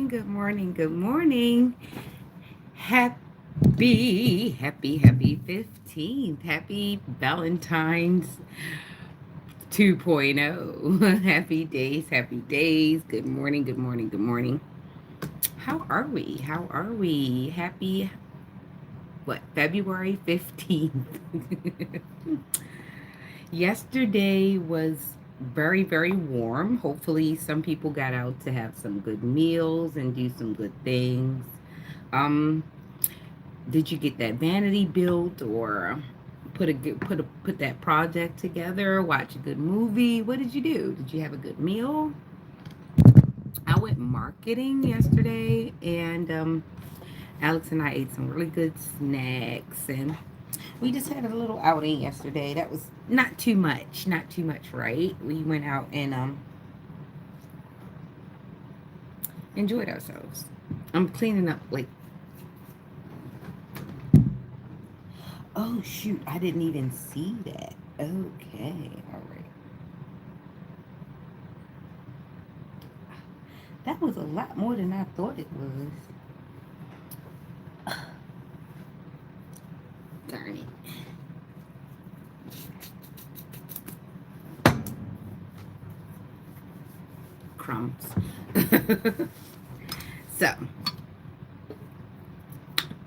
good morning, good morning. Happy 15th. Happy Valentines 2.0. Happy days, happy days. Good morning, good morning, good morning. How are we? How are we? Happy, what, February 15th. Yesterday was very, very warm. Hopefully, some people got out to have some good meals and do some good things. Um, did you get that vanity built or put that project together? Watch a good movie? What did you do? Did you have a good meal? I went marketing yesterday, and Alex and I ate some really good snacks, and we just had a little outing yesterday. That was not too much, right? We went out and enjoyed ourselves. I'm cleaning up like, oh shoot, I didn't even see that. Okay, all right. That was a lot more than I thought it was. Darn it. Crumbs. So,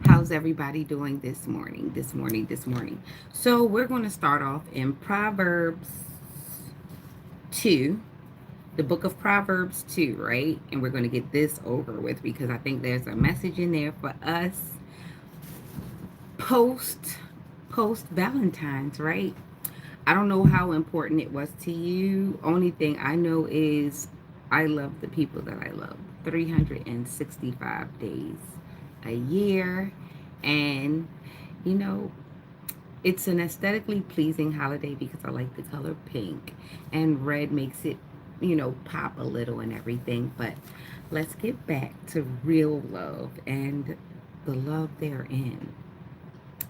how's everybody doing this morning? This morning. So, we're going to start off in Proverbs 2, the book of Proverbs 2, right? And we're going to get this over with because I think there's a message in there for us post post Valentine's, right? I don't know how important it was to you. Only thing I know is I love the people that I love. 365 days a year. And, you know, it's an aesthetically pleasing holiday because I like the color pink. And red makes it, pop a little and everything. But let's get back to real love and the love therein.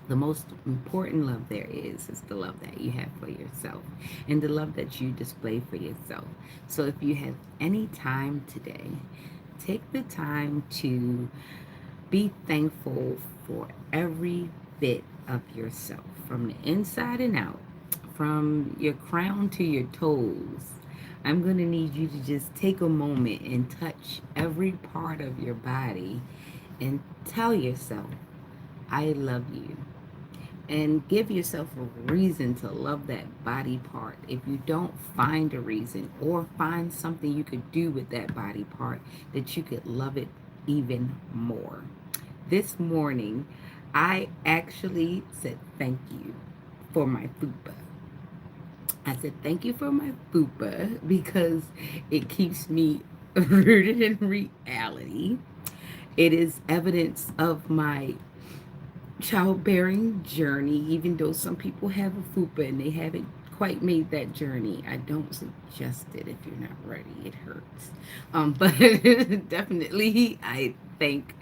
The most important love there is the love that you have for yourself and the love that you display for yourself. So if you have any time today, take the time to be thankful for every bit of yourself, from the inside and out, from your crown to your toes. I'm going to need you to just take a moment and touch every part of your body and tell yourself, I love you, and give yourself a reason to love that body part. If you don't find a reason or find something you could do with that body part, that you could love it even more. This morning, I actually said thank you for my fupa. I said thank you for my fupa because it keeps me rooted in reality. It is evidence of my childbearing journey, even though some people have a FUPA and they haven't quite made that journey. I don't suggest it if you're not ready. It hurts. But definitely, I thank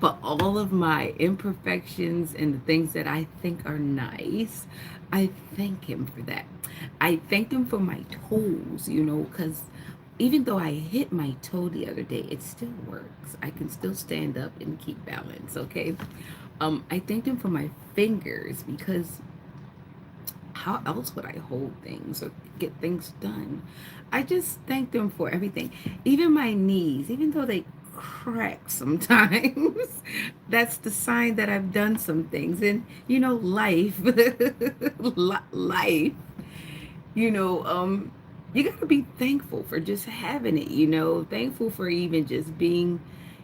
for all of my imperfections and the things that I think are nice. I thank him for that. I thank him for my toes, because even though I hit my toe the other day, it still works. I can still stand up and keep balance, okay? I thanked him for my fingers because how else would I hold things or get things done? I just thanked him for everything. Even my knees, even though they crack sometimes, that's the sign that I've done some things. And, life, life, you know, um, you got to be thankful for just having it, thankful for even just being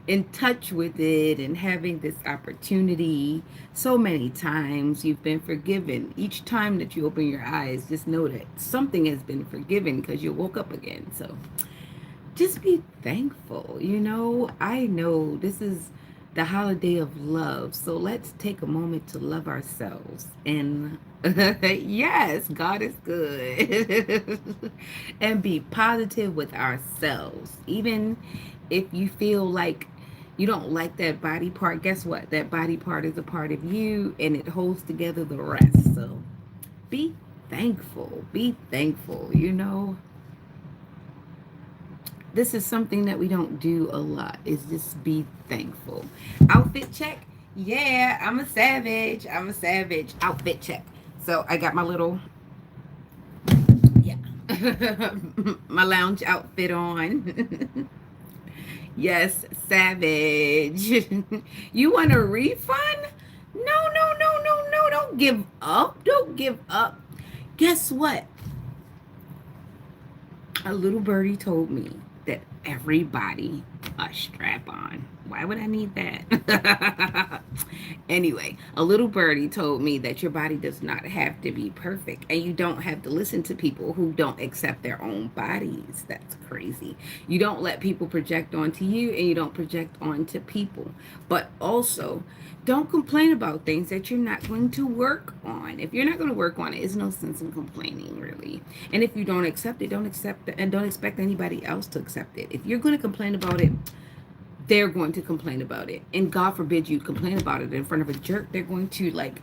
in touch with it and having this opportunity. So many times you've been forgiven. Each time that you open your eyes, just know that something has been forgiven because you woke up again. So just be thankful. I know this is the holiday of love. So let's take a moment to love ourselves. And yes, God is good. And be positive with ourselves. Even if you feel like you don't like that body part, guess what? That body part is a part of you and it holds together the rest. So be thankful. Be thankful. this is something that we don't do a lot, is just be thankful. Outfit check. Yeah, I'm a savage. I'm a savage. Outfit check. So I got my little, yeah, my lounge outfit on. Yes, savage. You want a refund? No, no, no, no, no. Don't give up. Don't give up. Guess what? A little birdie told me that everybody a strap on. Why would I need that? Anyway, a little birdie told me that your body does not have to be perfect and you don't have to listen to people who don't accept their own bodies. That's crazy. You don't let people project onto you and you don't project onto people. But also, don't complain about things that you're not going to work on. If you're not going to work on it, it's no sense in complaining, really. And if you don't accept it, don't accept it, and don't expect anybody else to accept it. If you're going to complain about it, they're going to complain about it. And God forbid you complain about it in front of a jerk. They're going to like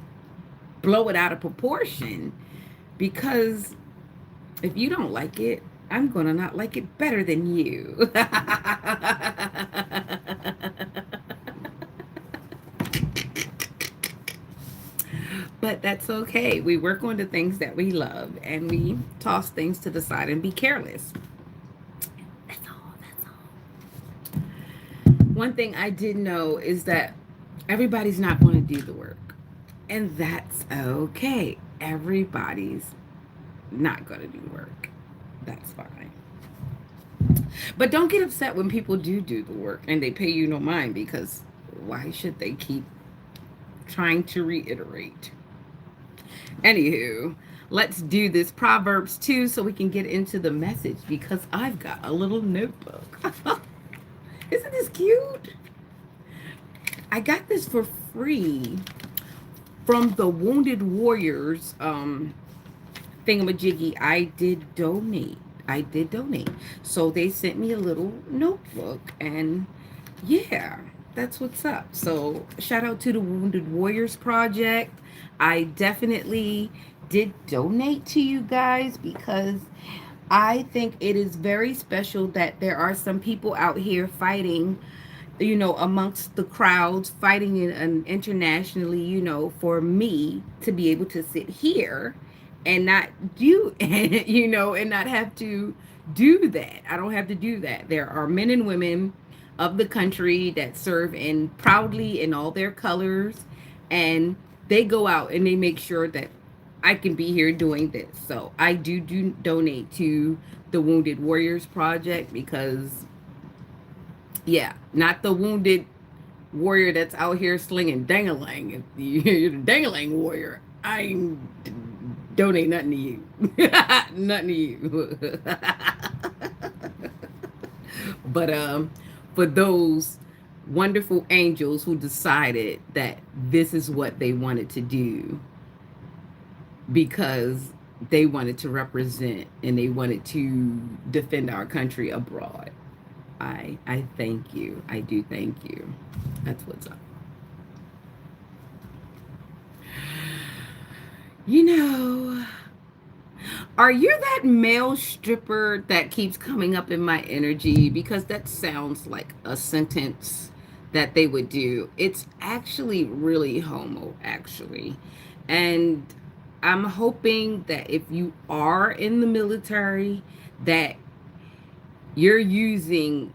blow it out of proportion, because if you don't like it, I'm going to not like it better than you. But that's okay. We work on the things that we love and we toss things to the side and be careless. That's all. That's all. One thing I did know is that everybody's not going to do the work. And that's okay. Everybody's not going to do work. That's fine. But don't get upset when people do the work and they pay you no mind, because why should they keep trying to reiterate? Anywho, let's do this Proverbs 2 so we can get into the message, because I've got a little notebook. Isn't this cute? I got this for free from the Wounded Warriors thingamajiggy. I did donate. So they sent me a little notebook, and yeah, that's what's up. So shout out to the Wounded Warriors Project. I definitely did donate to you guys because I think it is very special that there are some people out here fighting, amongst the crowds, fighting internationally, for me to be able to sit here and not do, and not have to do that. I don't have to do that. There are men and women of the country that serve in proudly in all their colors, and they go out and they make sure that I can be here doing this. So I do donate to the Wounded Warriors Project, because yeah, not the wounded warrior that's out here slinging dangalang. If you're the dangalang warrior, I ain't donate nothing to you. Nothing to you. But for those wonderful angels who decided that this is what they wanted to do, because they wanted to represent and they wanted to defend our country abroad, I thank you. I do thank you. That's what's up. You know, are you that male stripper that keeps coming up in my energy? Because that sounds like a sentence that they would do. It's actually really homo, actually. And I'm hoping that if you are in the military, that you're using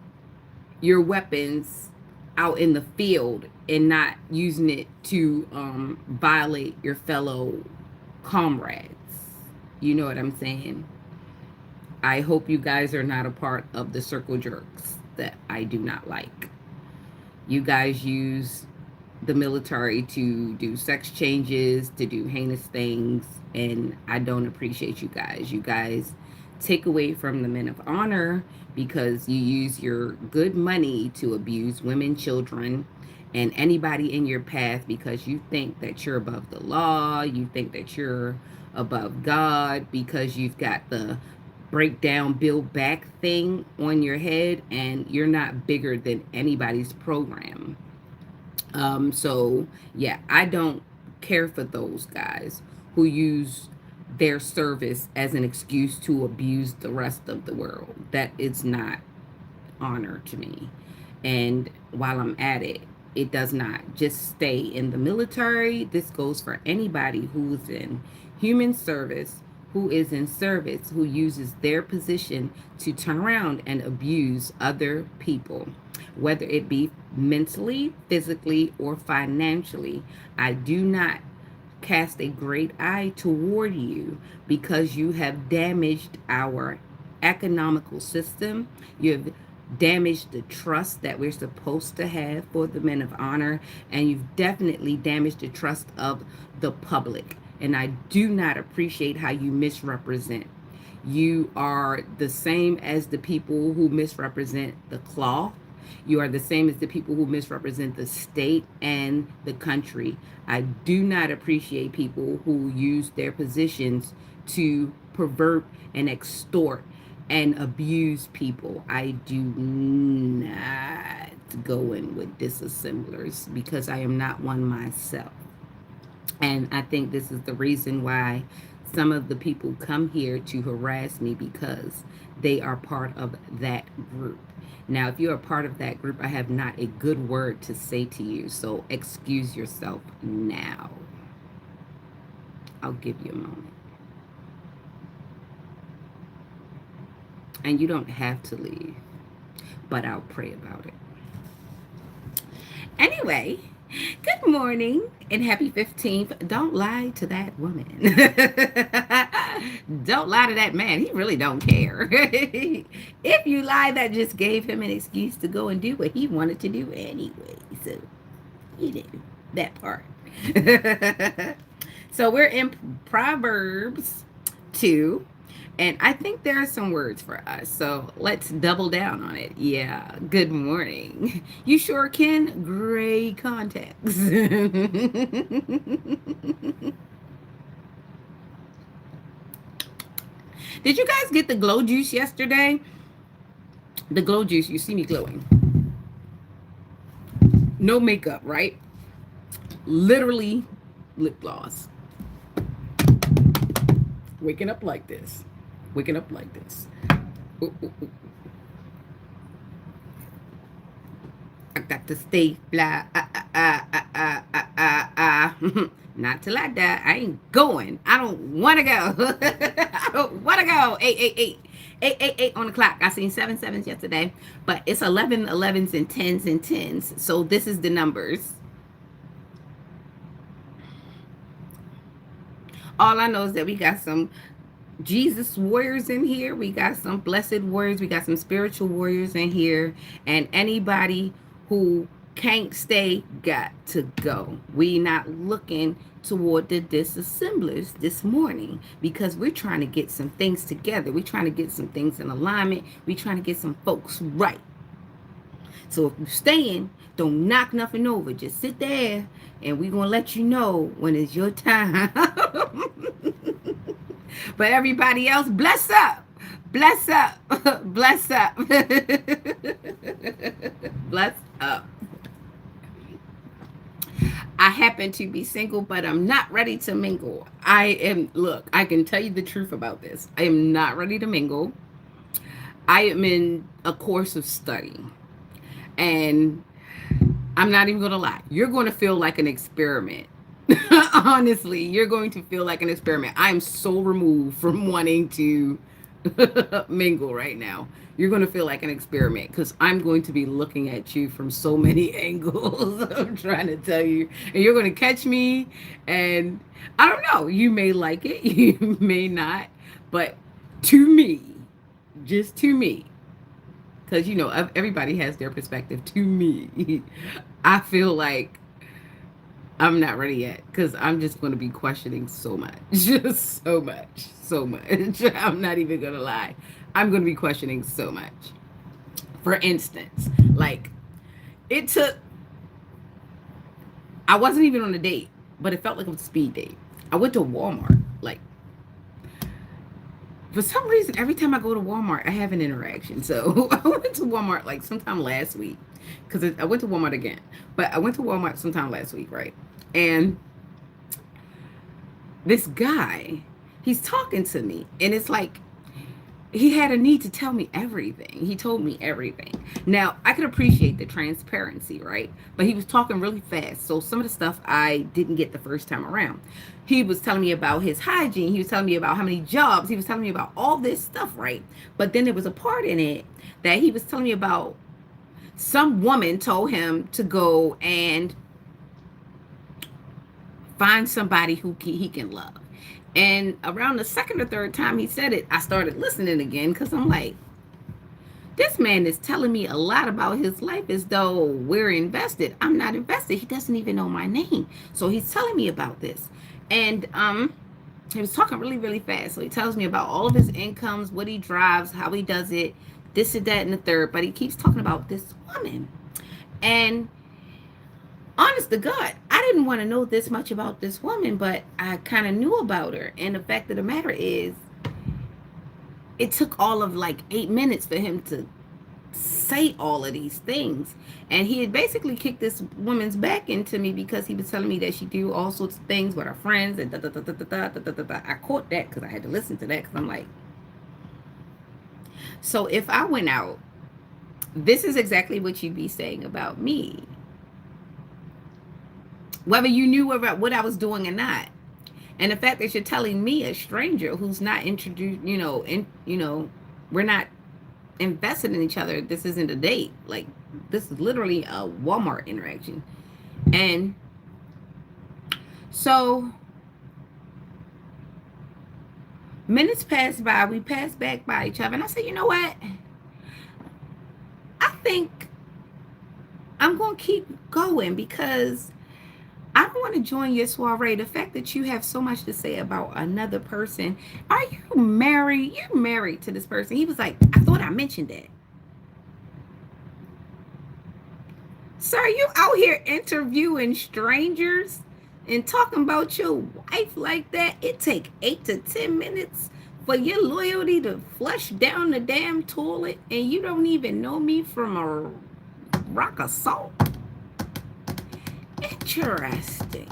your weapons out in the field and not using it to violate your fellow comrades. You know what I'm saying? I hope you guys are not a part of the circle jerks that I do not like. You guys use the military to do sex changes, to do heinous things, and I don't appreciate you guys. You guys take away from the men of honor because you use your good money to abuse women, children, and anybody in your path, because you think that you're above the law, you think that you're above God, because you've got the break down, build back thing on your head, and you're not bigger than anybody's program. So yeah, I don't care for those guys who use their service as an excuse to abuse the rest of the world. That is not honor to me. And while I'm at it, it does not just stay in the military. This goes for anybody who's in human service, who is in service, who uses their position to turn around and abuse other people, whether it be mentally, physically, or financially. I do not cast a great eye toward you because you have damaged our economical system. You have damaged the trust that we're supposed to have for the men of honor, and you've definitely damaged the trust of the public. And I do not appreciate how you misrepresent. You are the same as the people who misrepresent the cloth. You are the same as the people who misrepresent the state and the country. I do not appreciate people who use their positions to pervert and extort and abuse people. I do not go in with disassemblers because I am not one myself. And I think this is the reason why some of the people come here to harass me, because they are part of that group. Now, if you're a part of that group, I have not a good word to say to you. So excuse yourself now. I'll give you a moment. And you don't have to leave, but I'll pray about it. Anyway, good morning and happy 15th. Don't lie to that woman. Don't lie to that man. He really don't care. If you lie, that just gave him an excuse to go and do what he wanted to do anyway. So, you know, that part. So we're in Proverbs 2. And I think there are some words for us. So let's double down on it. Yeah. Good morning. You sure can. Great contacts. Did you guys get the glow juice yesterday? The glow juice, you see me glowing. No makeup, right? Literally lip gloss. Waking up like this. Waking up like this. Ooh, ooh, ooh. I got to stay fly. Not till I die. I ain't going. I don't want to go. I don't want to go. 8, 8, 8. 8, 8, 8 on the clock. I seen 7 sevens yesterday, but it's 11 11s and 10s and 10s. So this is the numbers. All I know is that we got some Jesus warriors in here. We got some blessed warriors. We got some spiritual warriors in here. And anybody who can't stay got to go. We not looking toward the disassemblers this morning because we're trying to get some things together. We're trying to get some things in alignment. We're trying to get some folks right. So if you're staying, don't knock nothing over. Just sit there and we're going to let you know when it's your time. But everybody else, bless up. Bless up. Bless up. Bless up. I happen to be single, but I'm not ready to mingle. Look, I can tell you the truth about this. I am not ready to mingle. I am in a course of study. And I'm not even going to lie. You're going to feel like an experiment. Honestly, you're going to feel like an experiment. I'm so removed from wanting to mingle right now. You're going to feel like an experiment because I'm going to be looking at you from so many angles. I'm trying to tell you. And you're going to catch me. And I don't know. You may like it. You may not. But to me, just to me, because, you know, everybody has their perspective. To me, I feel like I'm not ready yet because I'm just going to be questioning so much. Just so much. So much. I'm not even going to lie. I'm going to be questioning so much. For instance, like, I wasn't even on a date, but it felt like it was a speed date. I went to Walmart. Like, for some reason, every time I go to Walmart, I have an interaction. So I went to Walmart like sometime last week because I went to Walmart again. But I went to Walmart sometime last week, right? And this guy, he's talking to me. And it's like, he had a need to tell me everything. He told me everything. Now, I could appreciate the transparency, right? But he was talking really fast. So some of the stuff I didn't get the first time around. He was telling me about his hygiene. He was telling me about how many jobs. He was telling me about all this stuff, right? But then there was a part in it that he was telling me about some woman told him to go and find somebody who he can love. And around the second or third time he said it, I started listening again because I'm like, this man is telling me a lot about his life as though we're invested. I'm not invested. He doesn't even know my name. So he's telling me about this. And he was talking really, really fast. So he tells me about all of his incomes, what he drives, how he does it, this and that and the third. But he keeps talking about this woman. And honest to God, I didn't want to know this much about this woman, but I kind of knew about her. And the fact of the matter is, it took all of like 8 minutes for him to say all of these things. And he had basically kicked this woman's back into me because he was telling me that she do all sorts of things with her friends and da da da da da da da da da. I caught that because I had to listen to that because I'm like, so if I went out, this is exactly what you'd be saying about me, whether you knew about what I was doing or not. And the fact that you're telling me, a stranger who's not introduced, we're not invested in each other. This isn't a date. Like, this is literally a Walmart interaction. And so minutes passed by. We passed back by each other. And I said, you know what? I think I'm going to keep going because I don't want to join your soiree. The fact that you have so much to say about another person. Are you married? You're married to this person. He was like, I thought I mentioned that. Sir, you out here interviewing strangers and talking about your wife like that? It take 8 to 10 minutes for your loyalty to flush down the damn toilet and you don't even know me from a rock of salt? Interesting.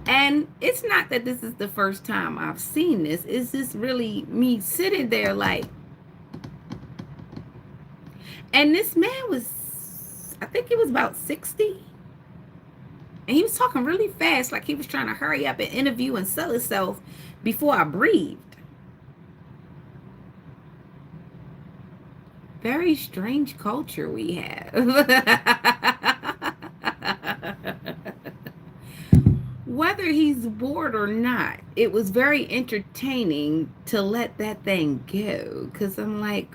And it's not that this is the first time I've seen this. It's just really me sitting there like, and this man was, I think he was about 60. And he was talking really fast, like he was trying to hurry up and interview and sell himself before I breathed. Very strange culture we have. Whether he's bored or not, it was very entertaining to let that thing go. Because I'm like,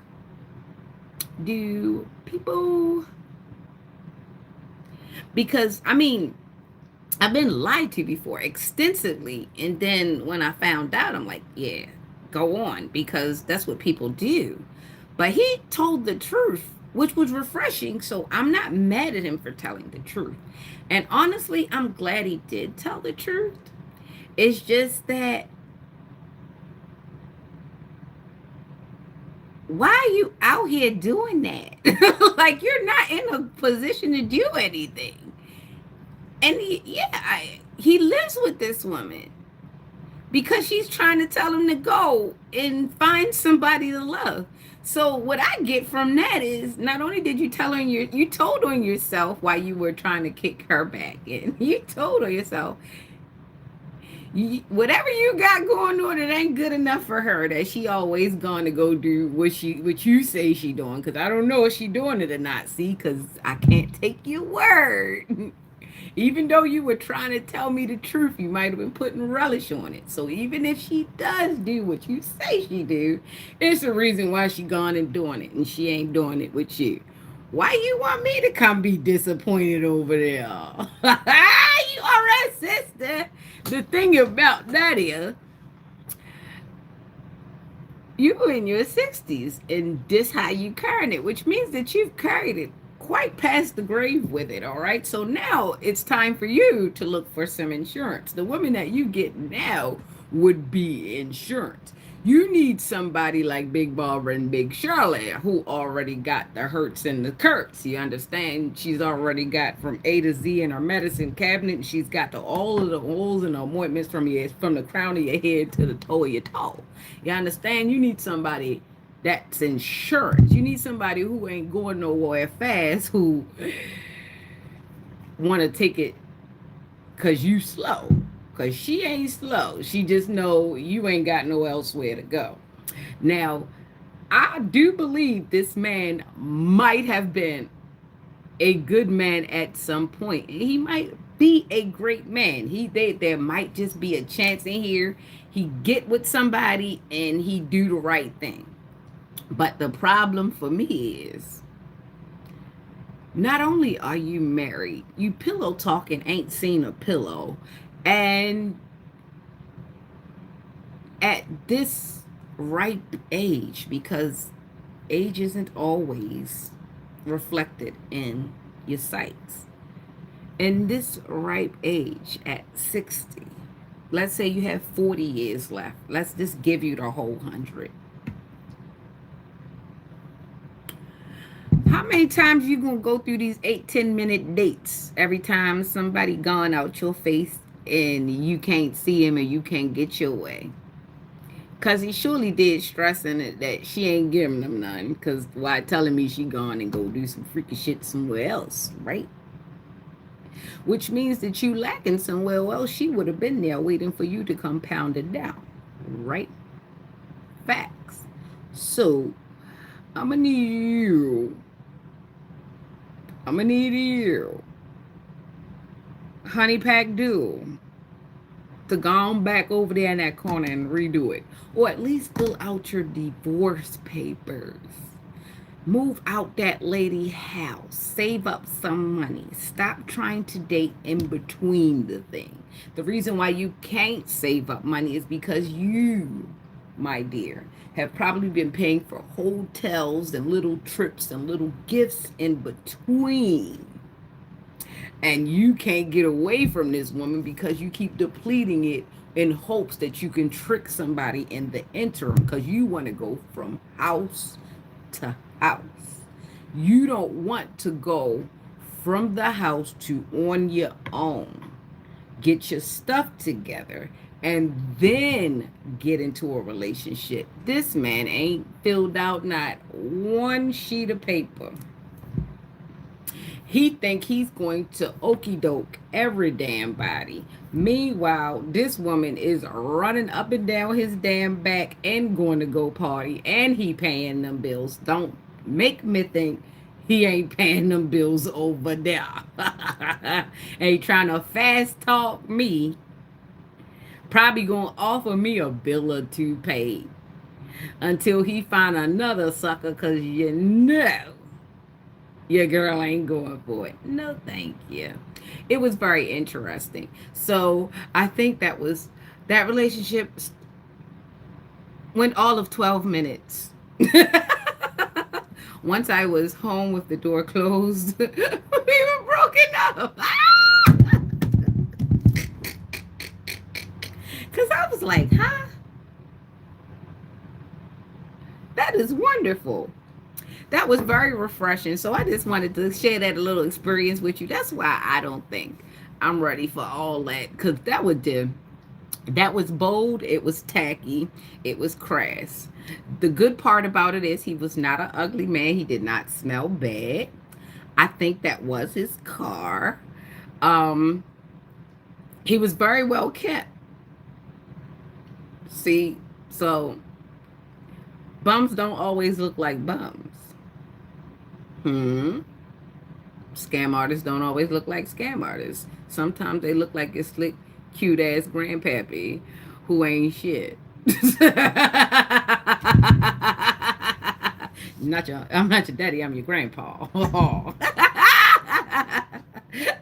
do people... Because, I mean, I've been lied to before extensively. And then when I found out, I'm like, yeah, go on. Because that's what people do. But he told the truth, which was refreshing. So I'm not mad at him for telling the truth. And honestly, I'm glad he did tell the truth. It's just that, why are you out here doing that? Like, you're not in a position to do anything. And he lives with this woman because she's trying to tell him to go and find somebody to love. So what I get from that is, not only did you tell her, you told on yourself while you were trying to kick her back in. You told on yourself, whatever you got going on, it ain't good enough for her, that she always going to go do what you say she doing. Because I don't know if she doing it or not, see, because I can't take your word. Even though you were trying to tell me the truth, you might have been putting relish on it. So even if she does do what you say she do, it's a reason why she gone and doing it, and she ain't doing it with you. Why you want me to come be disappointed over there? You all right, sister? The thing about that is, you in your 60s, and this how you carrying it, which means that you've carried it quite past the grave with it. All right, so now it's time for you to look for some insurance. The woman that you get now would be insurance. You need somebody like Big Barbara and Big Shirley who already got the hurts and the curts. You understand? She's already got from A to Z in her medicine cabinet. And she's got all of the oils and the appointments from the crown of your head to the toe of your toe. You understand? You need somebody that's insurance. You need somebody who ain't going nowhere fast, who want to take it because you slow. Because she ain't slow. She just know you ain't got no elsewhere to go. Now, I do believe this man might have been a good man at some point. He might be a great man. There might just be a chance in here he get with somebody and he do the right thing. But the problem for me is, not only are you married, you pillow talking ain't seen a pillow. And at this ripe age, because age isn't always reflected in your sights. In this ripe age at 60, let's say you have 40 years left. Let's just give you the whole 100. How many times you gonna go through these 8-10 minute dates every time somebody gone out your face and you can't see him and you can't get your way? Because he surely did stressing it that she ain't giving him none. Because why telling me she gone and go do some freaky shit somewhere else, right? Which means that you lacking somewhere else. She would have been there waiting for you to compound it down, right? Facts. So, I'm going to need you. I'm going to need you. Honey Pack Duo. To go on back over there in that corner and redo it. Or at least fill out your divorce papers. Move out that lady house. Save up some money. Stop trying to date in between the thing. The reason why you can't save up money is because you, my dear, have probably been paying for hotels and little trips and little gifts in between. And you can't get away from this woman because you keep depleting it in hopes that you can trick somebody in the interim, because you want to go from house to house. You don't want to go from the house to on your own. Get your stuff together and then get into a relationship. This man ain't filled out not one sheet of paper. He think he's going to okey doke every damn body. Meanwhile, this woman is running up and down his damn back and going to go party, and he paying them bills. Don't make me think he ain't paying them bills over there. Ain't trying to fast talk me. Probably gonna offer me a bill or two paid until he find another sucker, because you know your girl ain't going for it. No, thank you. It was very interesting. So I think that relationship went all of 12 minutes. Once I was home with the door closed, we were broken up. Because I was like, huh? That is wonderful. That was very refreshing. So I just wanted to share that little experience with you. That's why I don't think I'm ready for all that. Because that was bold. It was tacky. It was crass. The good part about it is he was not an ugly man. He did not smell bad. I think that was his car. He was very well kept. See, so bums don't always look like bums. Scam artists don't always look like scam artists. Sometimes they look like a slick, cute ass grandpappy who ain't shit. I'm not your daddy, I'm your grandpa.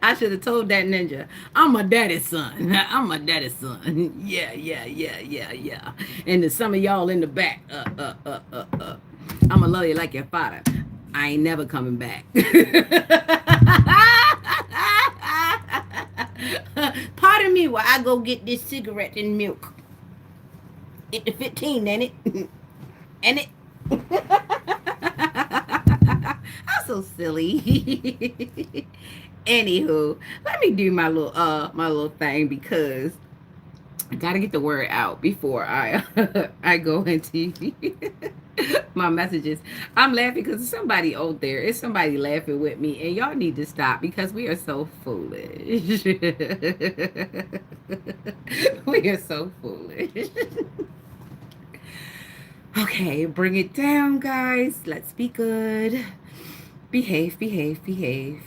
I should have told that ninja, I'm a daddy's son. I'm a daddy's son. Yeah. And there's some of y'all in the back, I'ma love you like your father. I ain't never coming back. Pardon me while I go get this cigarette and milk. It the 15, ain't it? And it. I'm so silly. Anywho, let me do my little thing because I gotta get the word out before I I go into my messages. I'm laughing because somebody out there. It's somebody laughing with me, and y'all need to stop because we are so foolish. We are so foolish. Okay, bring it down, guys. Let's be good. Behave, behave, behave.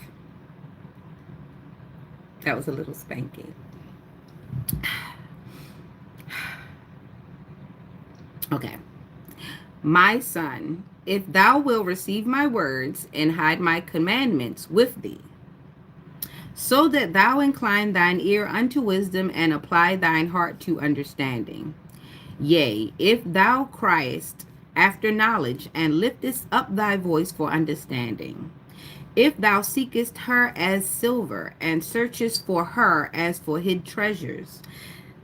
That was a little spanking. Okay. My son, if thou wilt receive my words and hide my commandments with thee, so that thou incline thine ear unto wisdom and apply thine heart to understanding. Yea, if thou criest after knowledge and liftest up thy voice for understanding, if thou seekest her as silver and searchest for her as for hid treasures,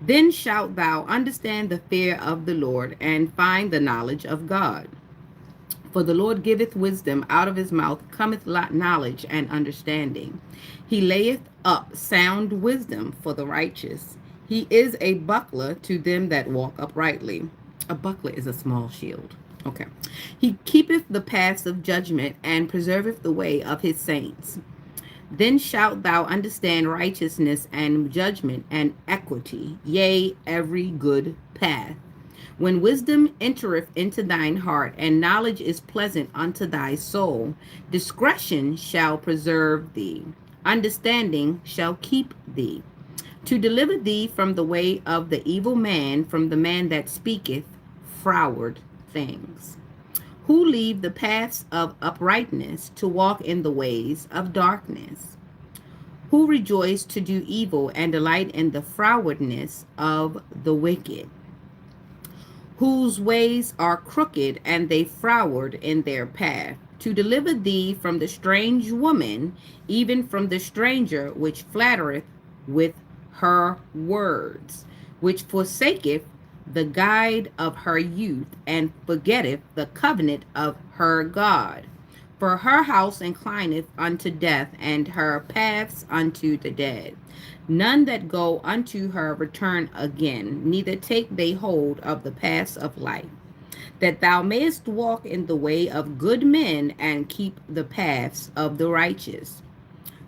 then shalt thou understand the fear of the Lord and find the knowledge of God. For the Lord giveth wisdom, out of his mouth cometh knowledge and understanding. He layeth up sound wisdom for the righteous. He is a buckler to them that walk uprightly. A buckler is a small shield. Okay. He keepeth the paths of judgment and preserveth the way of his saints. Then shalt thou understand righteousness and judgment and equity, yea, every good path. When wisdom entereth into thine heart, and knowledge is pleasant unto thy soul, discretion shall preserve thee, understanding shall keep thee, to deliver thee from the way of the evil man, from the man that speaketh froward things, who leave the paths of uprightness to walk in the ways of darkness, who rejoice to do evil and delight in the frowardness of the wicked, whose ways are crooked and they froward in their path, to deliver thee from the strange woman, even from the stranger which flattereth with her words, which forsaketh the guide of her youth, and forgetteth the covenant of her God. For her house inclineth unto death, and her paths unto the dead. None that go unto her return again, neither take they hold of the paths of life, that thou mayest walk in the way of good men, and keep the paths of the righteous.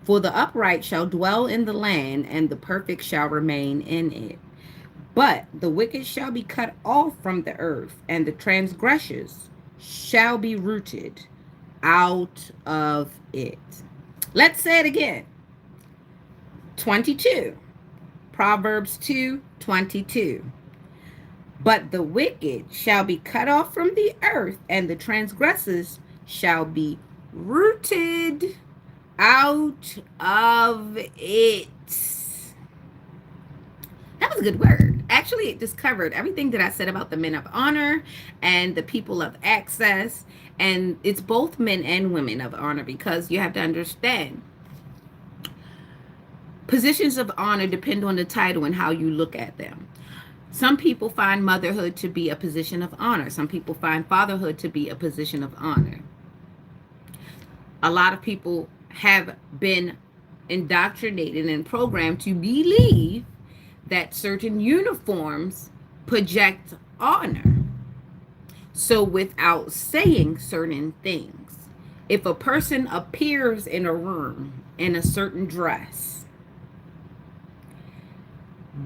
For the upright shall dwell in the land, and the perfect shall remain in it. But the wicked shall be cut off from the earth, and the transgressors shall be rooted out of it. Let's say it again. 22. Proverbs 2:22. But the wicked shall be cut off from the earth, and the transgressors shall be rooted out of it. That was a good word. Actually, it just covered everything that I said about the men of honor and the people of access. And it's both men and women of honor, because you have to understand positions of honor depend on the title and how you look at them. Some people find motherhood to be a position of honor. Some people find fatherhood to be a position of honor. A lot of people have been indoctrinated and programmed to believe that certain uniforms project honor. So without saying certain things, if a person appears in a room in a certain dress,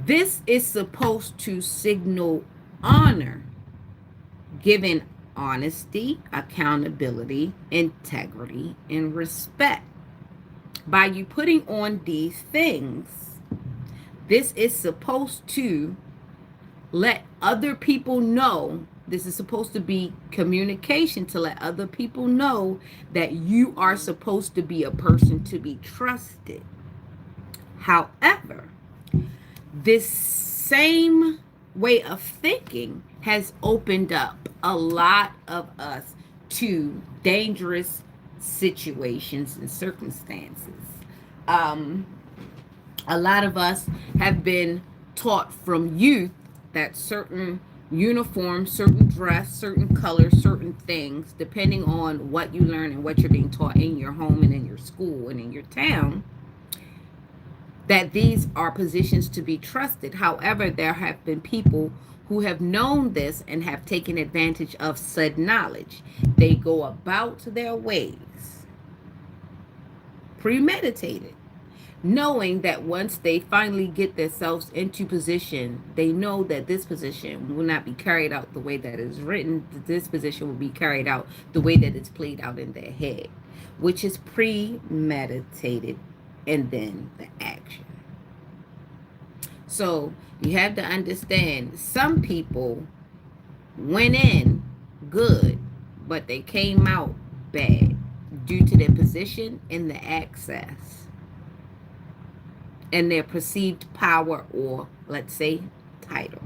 this is supposed to signal honor, given honesty, accountability, integrity, and respect. By you putting on these things, this is supposed to let other people know. This is supposed to be communication to let other people know that you are supposed to be a person to be trusted. However, this same way of thinking has opened up a lot of us to dangerous situations and circumstances. A lot of us have been taught from youth that certain uniform, certain dress, certain colors, certain things, depending on what you learn and what you're being taught in your home and in your school and in your town, that these are positions to be trusted. However, there have been people who have known this and have taken advantage of said knowledge. They go about their ways, premeditated, knowing that once they finally get themselves into position, they know that this position will not be carried out the way that is written. This position will be carried out the way that it's played out in their head, which is premeditated, and then the action. So you have to understand, some people went in good, but they came out bad due to their position and the access and their perceived power, or let's say title.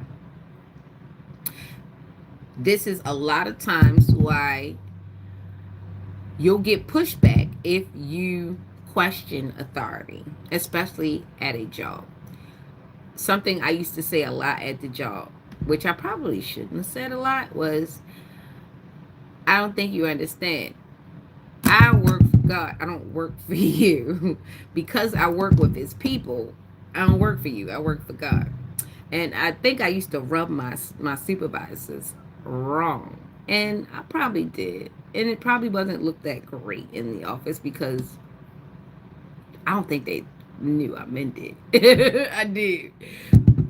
This is a lot of times why you'll get pushback if you question authority, especially at a job. Something I used to say a lot at the job, which I probably shouldn't have said a lot, was, I don't think you understand. I work for God. I don't work for you. Because I work with his people, I don't work for you. I work for God. And I think I used to rub my supervisors wrong. And I probably did. And it probably wasn't looked that great in the office, because I don't think they knew I meant it. I did.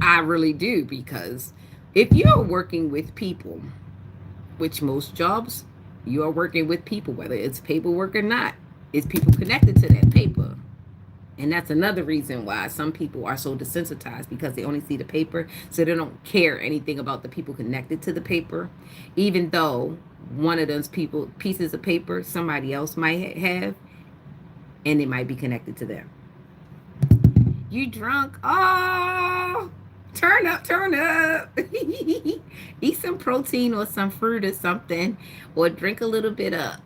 I really do, because if you're working with people, which most jobs, you are working with people, whether it's paperwork or not, it's people connected to that paper. And that's another reason why some people are so desensitized, because they only see the paper, so they don't care anything about the people connected to the paper, even though one of those pieces of paper somebody else might have, and it might be connected to them. You drunk? Oh, turn up, turn up. Eat some protein or some fruit or something, or drink a little bit of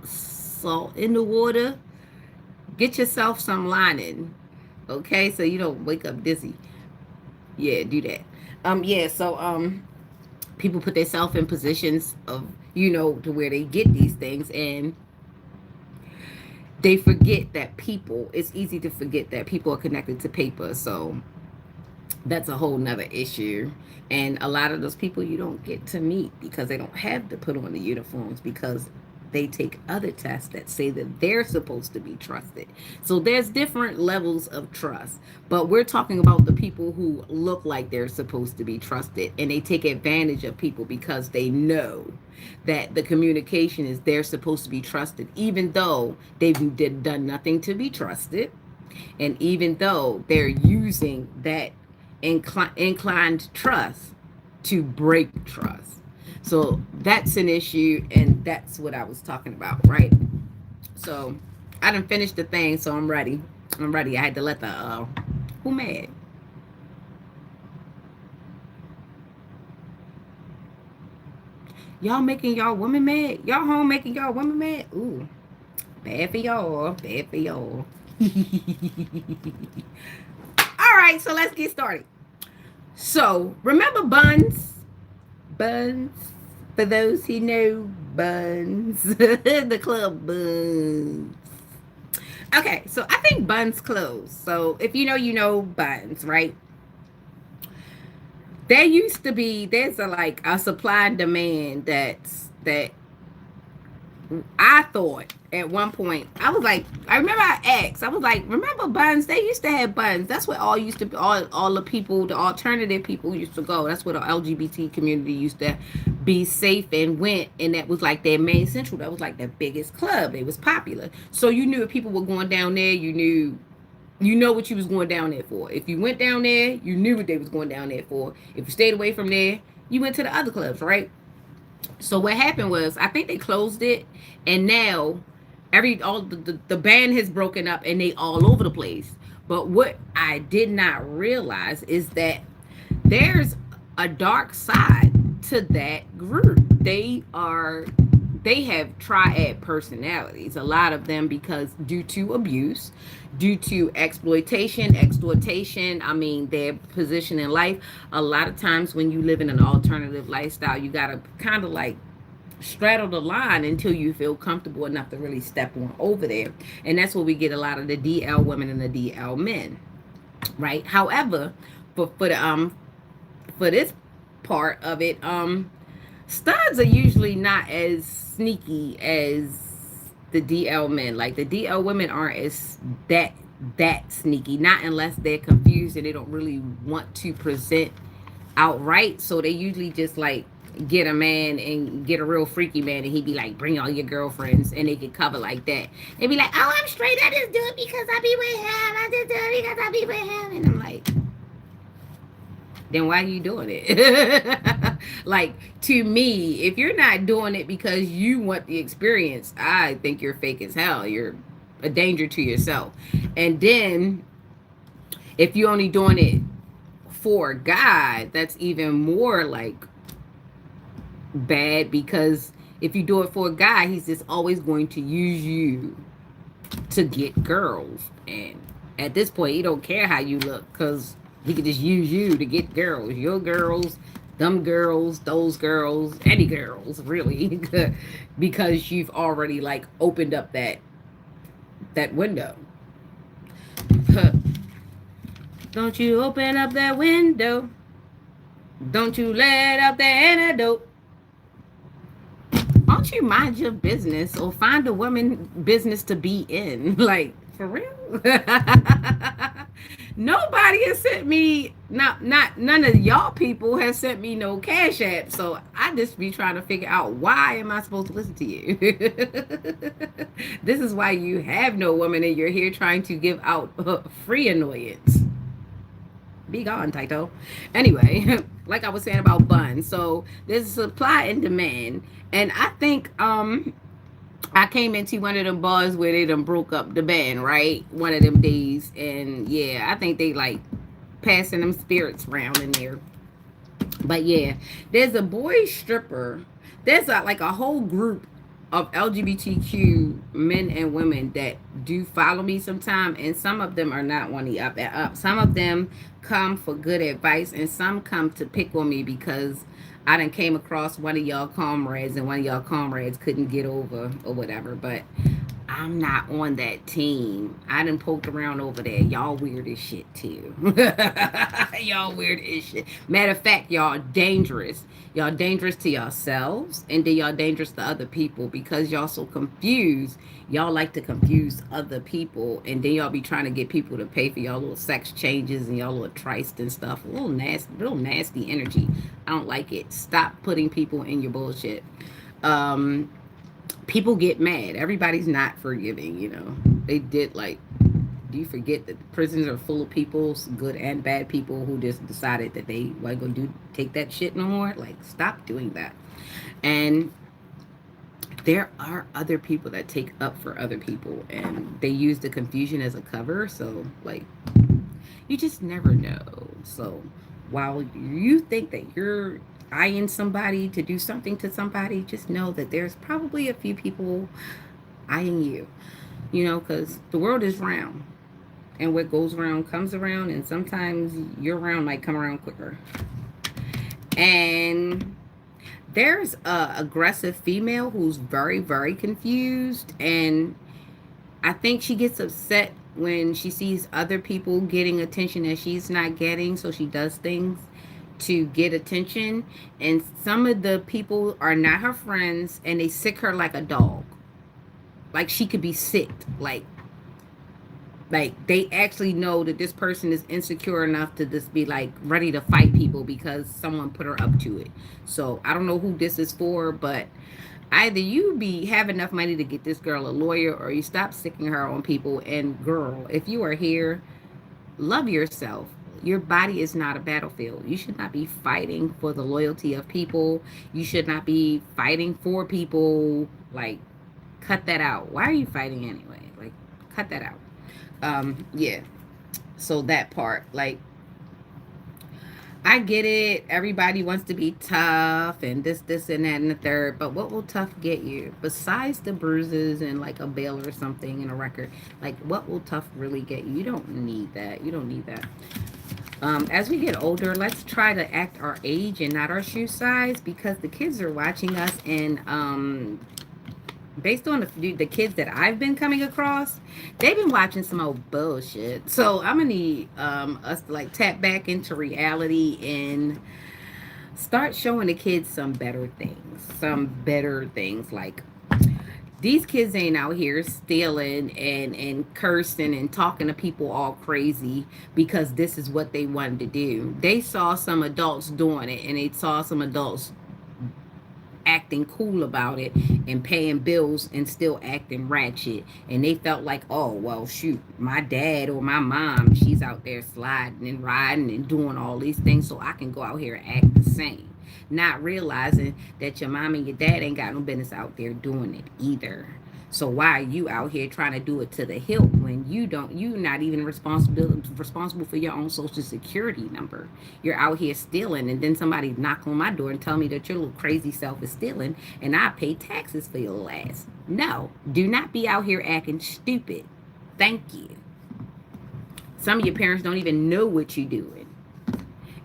salt in the water. Get yourself some lining, okay, so you don't wake up dizzy. Yeah, do that. People put themselves in positions of, to where they get these things, and they forget that people, it's easy to forget that people are connected to paper. So that's a whole nother issue. And a lot of those people you don't get to meet, because they don't have to put on the uniforms, because they take other tests that say that they're supposed to be trusted. So there's different levels of trust, but we're talking about the people who look like they're supposed to be trusted, and they take advantage of people because they know that the communication is they're supposed to be trusted, even though they've done nothing to be trusted, and even though they're using that inclined trust to break trust. So that's an issue, and that's what I was talking about, right? So I done finished the thing, so I'm ready. I'm ready. I had to let the who mad? Y'all making y'all women mad? Y'all home making y'all women mad? Ooh, bad for y'all. Bad for y'all. All right, so let's get started. So remember buns? Buns. For those who know buns, the club buns. Okay, so I think buns close. So if you know buns, right? There used to be, there's a supply and demand that I thought at one point, I remember I asked, I was like, remember buns? They used to have buns. That's where all the people, the alternative people used to go. That's where the LGBT community used to be safe and went. And that was like their main central. That was like their biggest club. It was popular. So you knew if people were going down there, you know what you was going down there for. If you went down there, you knew what they was going down there for. If you stayed away from there, you went to the other clubs, right? So what happened was, I think they closed it, and now the band has broken up, and they all over the place. But what I did not realize is that there's a dark side to that group. They they have triad personalities. A lot of them because due to abuse, due to exploitation. I mean, their position in life. A lot of times when you live in an alternative lifestyle, you gotta kind of like straddle the line until you feel comfortable enough to really step on over there. And that's where we get a lot of the DL women and the DL men, right? However, for this part of it, studs are usually not as sneaky as the DL men. Like the DL women aren't as that sneaky, not unless they're confused and they don't really want to present outright. So they usually just like get a man and get a real freaky man, and he'd be like, bring all your girlfriends, and they could cover like that. They'd be like, oh, I'm straight, I just do it because I be with him, I just do it because I be with him. And I'm like, then why are you doing it? Like, to me, if you're not doing it because you want the experience, I think you're fake as hell. You're a danger to yourself. And then if you're only doing it for God, that's even more like bad, because if you do it for a guy, he's just always going to use you to get girls. And at this point, he don't care how you look, because he could just use you to get girls. Your girls, them girls, those girls, any girls, really. Because you've already like opened up that window. Don't you open up that window. Don't you let out the antidote. Why don't you mind your business or find a woman business to be in? Like, for real? Nobody has sent me, not none of y'all people has sent me no cash app. So I just be trying to figure out, why am I supposed to listen to you? This is why you have no woman and you're here trying to give out free annoyance. Be gone, Taito. Anyway, like I was saying about buns. So there's a supply and demand. And I think I came into one of them bars where they done broke up the band, right? One of them days. And yeah, I think they like passing them spirits around in there. But yeah, there's a boy stripper. There's like a whole group of LGBTQ men and women that do follow me sometime, and some of them are not on the up and up. Some of them come for good advice, and some come to pick on me because I done came across one of y'all comrades, and one of y'all comrades couldn't get over or whatever. But I'm not on that team. I done poked around over there. Y'all weird as shit too. Y'all weird as shit. Matter of fact, y'all dangerous. Y'all dangerous to yourselves, and then y'all dangerous to other people, because y'all so confused. Y'all like to confuse other people, and then y'all be trying to get people to pay for y'all little sex changes and y'all little triced and stuff. A little nasty energy. I don't like it. Stop putting people in your bullshit. People get mad. Everybody's not forgiving, you know. They did like, do you forget that prisons are full of people, good and bad people, who just decided that they weren't gonna take that shit no more? Like, stop doing that. And there are other people that take up for other people, and they use the confusion as a cover. So like, you just never know. So while you think that you're eyeing somebody to do something to somebody, just know that there's probably a few people eyeing you, you know, because the world is round, and what goes around comes around, and sometimes your round might come around quicker. And there's a aggressive female who's very, very confused, and I think she gets upset when she sees other people getting attention that she's not getting, so she does things to get attention. And some of the people are not her friends, and they sick her like a dog. Like, she could be sick. Like they actually know that this person is insecure enough to just be like ready to fight people because someone put her up to it. So I don't know who this is for, but either you have enough money to get this girl a lawyer, or you stop sicking her on people. And girl, if you are here, love yourself. Your body is not a battlefield. You should not be fighting for the loyalty of people. You should not be fighting for people. Like, cut that out. Why are you fighting anyway? Like, cut that out. Yeah. So that part, like, I get it. Everybody wants to be tough and this, and that, and the third. But what will tough get you? Besides the bruises and like a bail or something and a record, like what will tough really get you? You don't need that. You don't need that. As we get older, let's try to act our age and not our shoe size because the kids are watching us and based on the kids that I've been coming across, they've been watching some old bullshit. So I'm gonna need us to like tap back into reality and start showing the kids some better things. Some better things like these kids ain't out here stealing and cursing and talking to people all crazy because this is what they wanted to do. They saw some adults doing it and they saw some adults acting cool about it and paying bills and still acting ratchet, and they felt like, oh well, shoot, my dad or my mom, she's out there sliding and riding and doing all these things, so I can go out here and act the same, not realizing that your mom and your dad ain't got no business out there doing it either. So why are you out here trying to do it to the hilt when you're not even responsible for your own social security number? You're out here stealing, and then somebody knock on my door and tell me that your little crazy self is stealing, and I pay taxes for your little ass. No, do not be out here acting stupid. Thank you. Some of your parents don't even know what you're doing,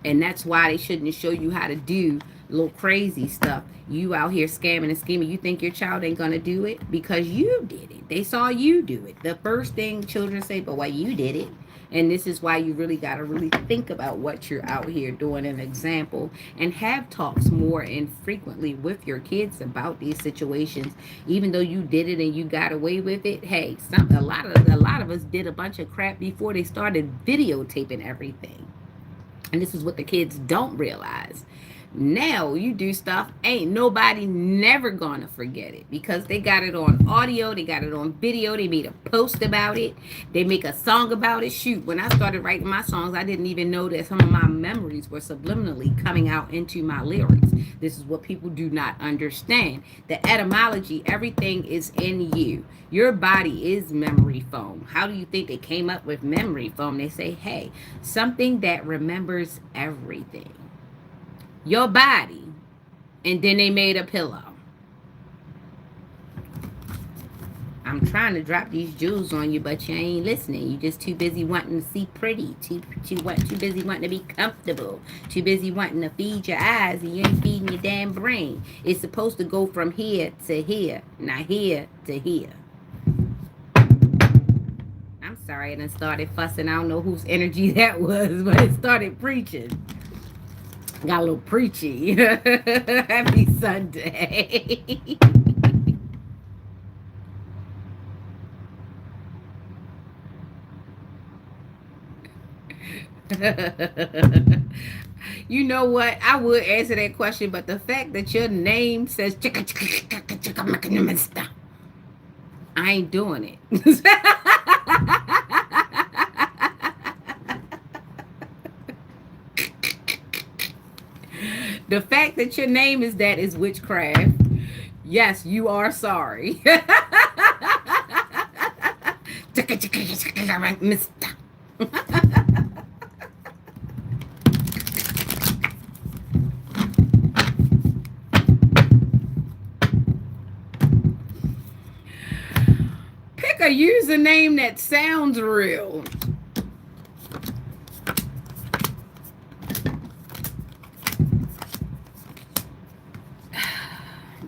and that's why they shouldn't show you how to do little crazy stuff. You out here scamming and scheming. You think your child ain't gonna do it because you did it. They saw you do it. The first thing children say, but why you did it. And this is why you really got to really think about what you're out here doing, an example, and have talks more and frequently with your kids about these situations. Even though you did it and you got away with it, hey, a lot of us did a bunch of crap before they started videotaping everything. And this is what the kids don't realize. Now you do stuff, ain't nobody never gonna forget it because they got it on audio, they got it on video, they made a post about it, they make a song about it. Shoot, when I started writing my songs, I didn't even know that some of my memories were subliminally coming out into my lyrics. This is what people do not understand. The etymology, everything is in you. Your body is memory foam. How do you think they came up with memory foam? They say, hey, something that remembers everything. Your body. And then they made a pillow. I'm trying to drop these jewels on you, but you ain't listening. You just too busy wanting to see pretty. Too busy wanting to be comfortable. Too busy wanting to feed your eyes, and you ain't feeding your damn brain. It's supposed to go from here to here, not here to here. I'm sorry, I done started fussing. I don't know whose energy that was, but it started preaching. Got a little preachy. Happy Sunday. You know what? I would answer that question, but the fact that your name says chicka chicka chicka chicka chicka, I ain't doing it. The fact that your name is that is witchcraft. Yes, you are sorry. Pick a username that sounds real.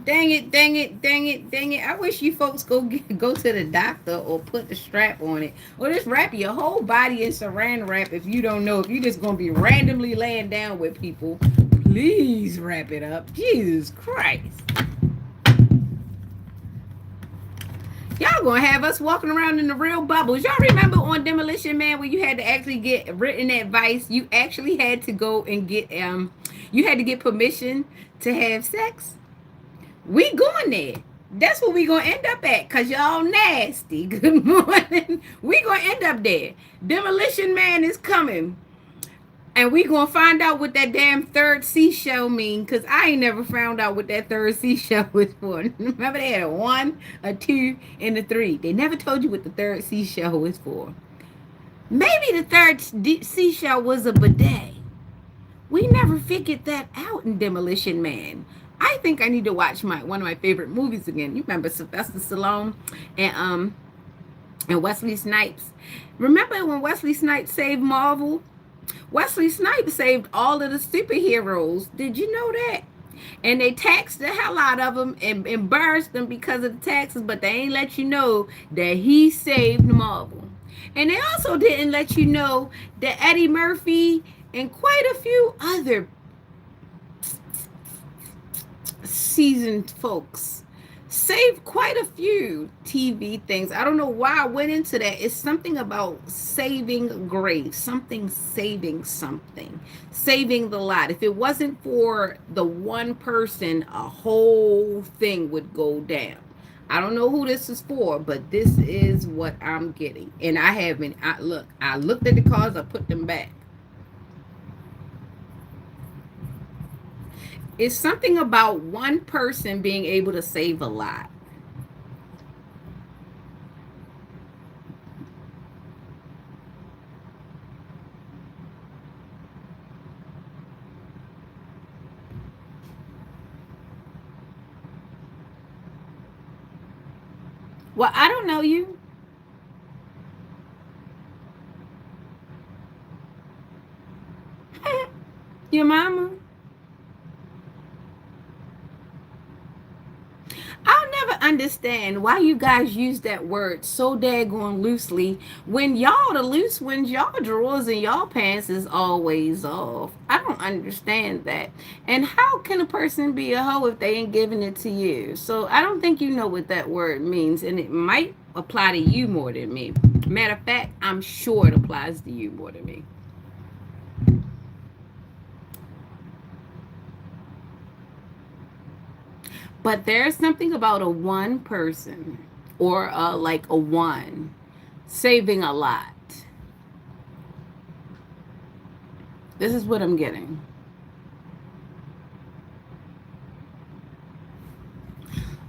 Dang it, dang it, dang it, dang it. I wish you folks go to the doctor or put the strap on it. Or just wrap your whole body in saran wrap if you don't know. If you're just going to be randomly laying down with people, please wrap it up. Jesus Christ. Y'all gonna have us walking around in the real bubbles. Y'all remember on Demolition Man when you had to actually get written advice? You actually had to go and get you had to get permission to have sex. We going there. That's what we gonna end up at, cause y'all nasty. Good morning. We gonna end up there. Demolition Man is coming. And we gonna find out what that damn third seashell mean, cause I ain't never found out what that third seashell was for. Remember they had a 1, a 2, and a 3. They never told you what the third seashell was for. Maybe the third seashell was a bidet. We never figured that out in Demolition Man. I think I need to watch my one of my favorite movies again. You remember Sylvester Stallone and Wesley Snipes? Remember when Wesley Snipes saved Marvel? Wesley Snipes saved all of the superheroes. Did you know that? And they taxed the hell out of them and embarrassed them because of the taxes, but they ain't let you know that he saved Marvel. And they also didn't let you know that Eddie Murphy and quite a few other seasoned folks saved quite a few TV things. I don't know why I went into that. It's something about saving grace, something saving something, saving the lot. If it wasn't for the one person, a whole thing would go down. I don't know who this is for, but this is what I'm getting. And I haven't, I looked at the cards, I put them back. It's something about one person being able to save a lot. Well, I don't know you. Your mama. I'll never understand why you guys use that word so daggone loosely when y'all the loose ones, y'all drawers and y'all pants is always off. I don't understand that. And how can a person be a hoe if they ain't giving it to you? So I don't think you know what that word means, and it might apply to you more than me. Matter of fact, I'm sure it applies to you more than me. But there's something about a one person or like a one saving a lot. This is what I'm getting.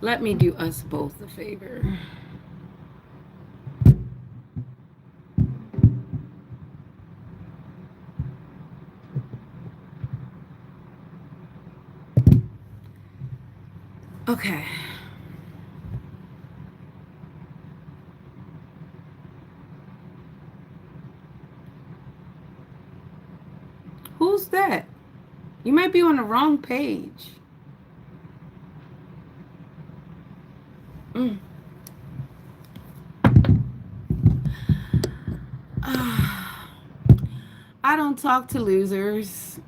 Let me do us both a favor. Okay. Who's that? You might be on the wrong page. Mm. I don't talk to losers.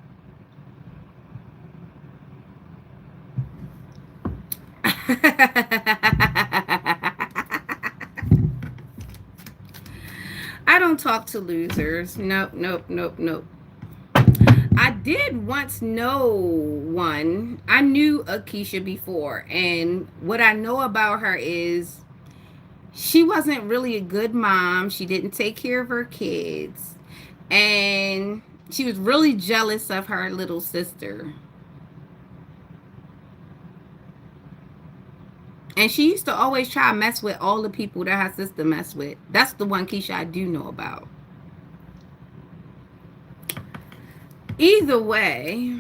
I don't talk to losers. Nope, nope, nope, nope. I did once know one. I knew Akeisha before, and what I know about her is she wasn't really a good mom. She didn't take care of her kids, and she was really jealous of her little sister. And she used to always try to mess with all the people that her sister messed with. That's the one Keisha I do know about. Either way,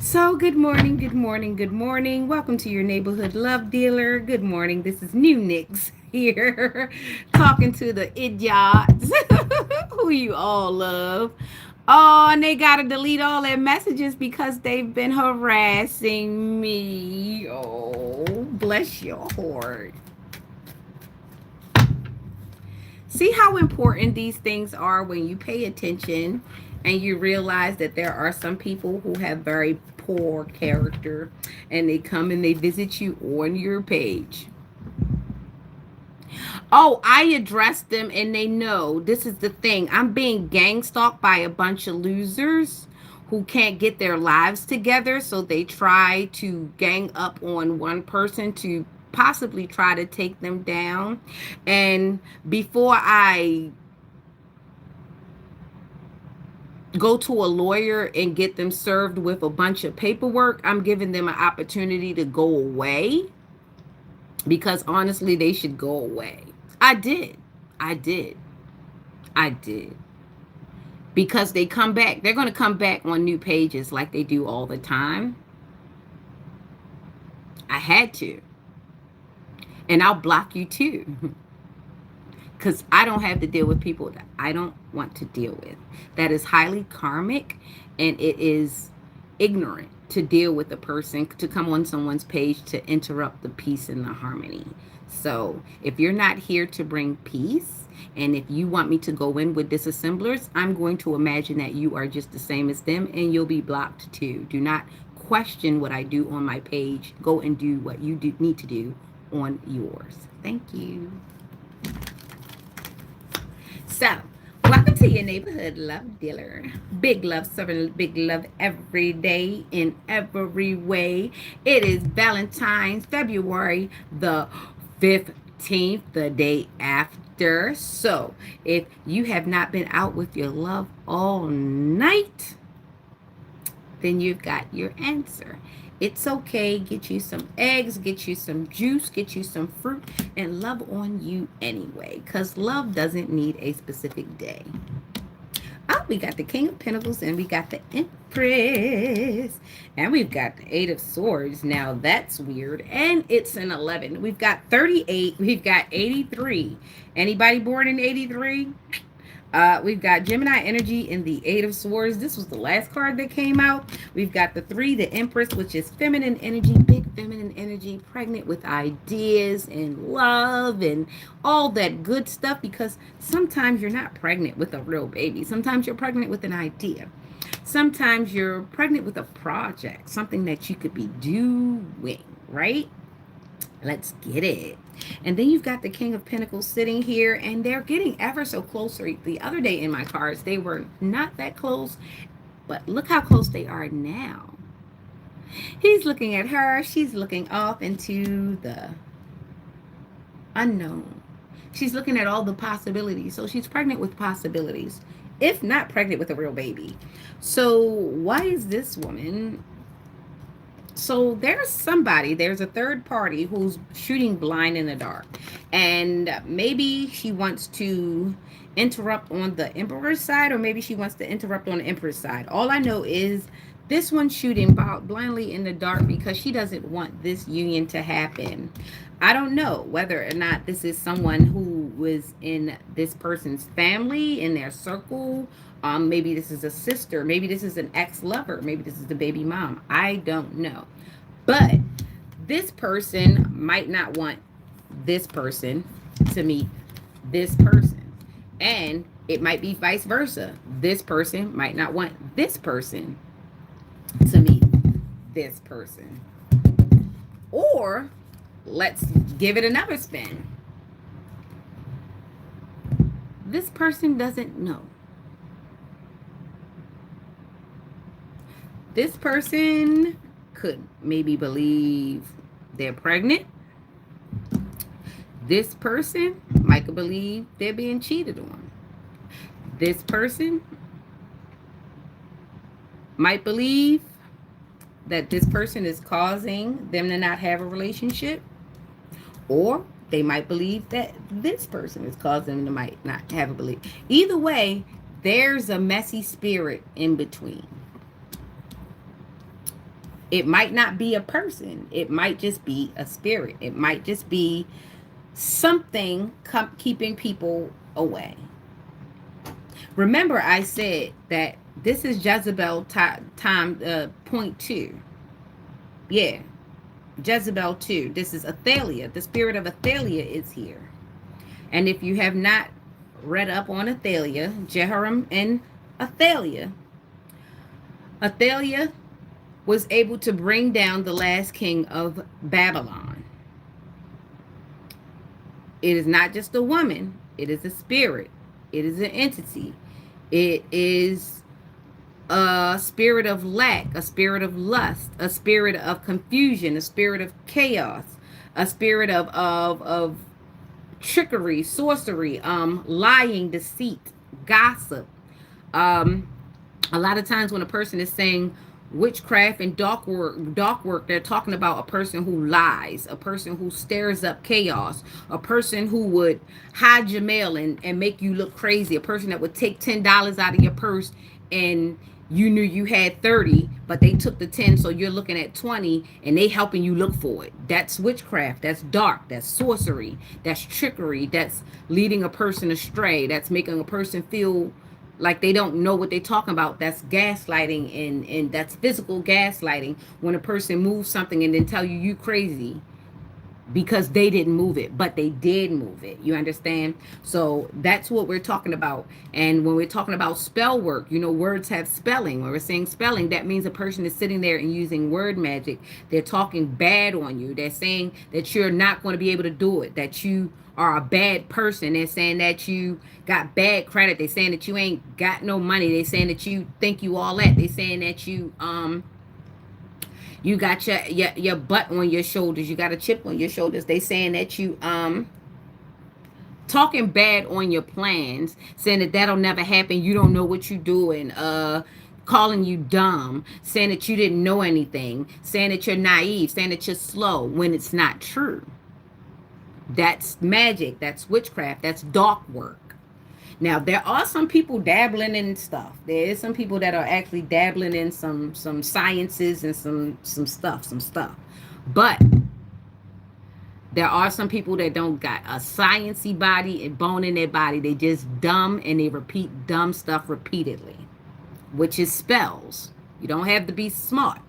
so good morning, good morning, good morning. Welcome to your neighborhood love dealer. Good morning. This is New Nix here talking to the idiots who you all love. Oh, and they got to delete all their messages because they've been harassing me. Oh, bless your heart. See how important these things are when you pay attention and you realize that there are some people who have very poor character and they come and they visit you on your page. Oh, I addressed them and they know this is the thing. I'm being gang stalked by a bunch of losers who can't get their lives together. So they try to gang up on one person to possibly try to take them down. And before I go to a lawyer and get them served with a bunch of paperwork. I'm giving them an opportunity to go away because honestly, they should go away. I did. I did. I did. Because they come back. They're going to come back on new pages like they do all the time. I had to. And I'll block you too. Because I don't have to deal with people that I don't want to deal with. That is highly karmic, and it is ignorant to deal with a person, to come on someone's page to interrupt the peace and the harmony. So if you're not here to bring peace, and if you want me to go in with disassemblers, I'm going to imagine that you are just the same as them and you'll be blocked too. Do not question what I do on my page. Go and do what you need to do on yours. Thank you. So, welcome to your neighborhood love dealer. Big love, serving big love every day in every way. It is Valentine's, February the 15th, the day after. So, if you have not been out with your love all night, then you've got your answer. It's okay. Get you some eggs, get you some juice, get you some fruit, and love on you anyway. Because love doesn't need a specific day. Oh, we got the King of Pentacles and we got the Empress. And we've got the Eight of Swords. Now that's weird. And it's an 11. We've got 38. We've got 83. Anybody born in 83? We've got Gemini energy in the Eight of Swords. This was the last card that came out. We've got the 3, the Empress, which is feminine energy, big feminine energy, pregnant with ideas and love and all that good stuff, because sometimes you're not pregnant with a real baby. Sometimes you're pregnant with an idea. Sometimes you're pregnant with a project, something that you could be doing, right? Let's get it. And then you've got the King of Pentacles sitting here, and they're getting ever so closer. The other day in my cards, they were not that close, but look how close they are now. He's looking at her. She's looking off into the unknown. She's looking at all the possibilities. So she's pregnant with possibilities, if not pregnant with a real baby. So why is this woman... So there's a third party who's shooting blind in the dark. And maybe she wants to interrupt on the Emperor's side, or maybe she wants to interrupt on the Emperor's side. All I know is this one's shooting blindly in the dark because she doesn't want this union to happen. I don't know whether or not this is someone who was in this person's family, in their circle. Maybe this is a sister. Maybe this is an ex-lover. Maybe this is the baby mom. I don't know. But this person might not want this person to meet this person. And it might be vice versa. This person might not want this person to meet this person. Or let's give it another spin. This person doesn't know. This person could maybe believe they're pregnant. This person might believe they're being cheated on. This person might believe that this person is causing them to not have a relationship. Or they might believe that this person is causing them to might not have a belief. Either way, there's a messy spirit in between. It might not be a person. It might just be a spirit. It might just be something keeping people away. Remember, I said that this is Jezebel time point 2. Yeah, Jezebel 2. This is Athalia. The spirit of Athalia is here. And if you have not read up on Athalia, Jehoram and Athalia was able to bring down the last king of Babylon. It is not just a woman. It is a spirit. It is an entity. It is a spirit of lack, a spirit of lust, a spirit of confusion, a spirit of chaos, a spirit of trickery, sorcery, lying, deceit, gossip, A lot of times when a person is saying witchcraft and dark work, they're talking about a person who lies, a person who stirs up chaos, a person who would hide your mail and make you look crazy, a person that would take $10 out of your purse and you knew you had 30, but they took the 10, so you're looking at 20 and they helping you look for it. That's witchcraft, that's dark, that's sorcery, that's trickery, that's leading a person astray, that's making a person feel like they don't know what they're talking about. That's gaslighting, and that's physical gaslighting, when a person moves something and then tell you crazy because they didn't move it, but they did move it. You understand? So that's what we're talking about. And when we're talking about spell work, words have spelling. When we're saying spelling, that means a person is sitting there and using word magic. They're talking bad on you. They're saying that you're not going to be able to do it, that you are a bad person. They're saying that you got bad credit. They're saying that you ain't got no money. They're saying that you think you all that. They're saying that you got your butt on your shoulders. You got a chip on your shoulders. They saying that you talking bad on your plans, saying that that'll never happen. You don't know what you're doing. Calling you dumb, saying that you didn't know anything, saying that you're naive, saying that you're slow when it's not true. That's magic. That's witchcraft. That's dark work. Now there are some people dabbling in stuff. There is some people that are actually dabbling in some sciences and some stuff. But there are some people that don't got a sciencey body and bone in their body. They just dumb and they repeat dumb stuff repeatedly, which is spells. You don't have to be smart.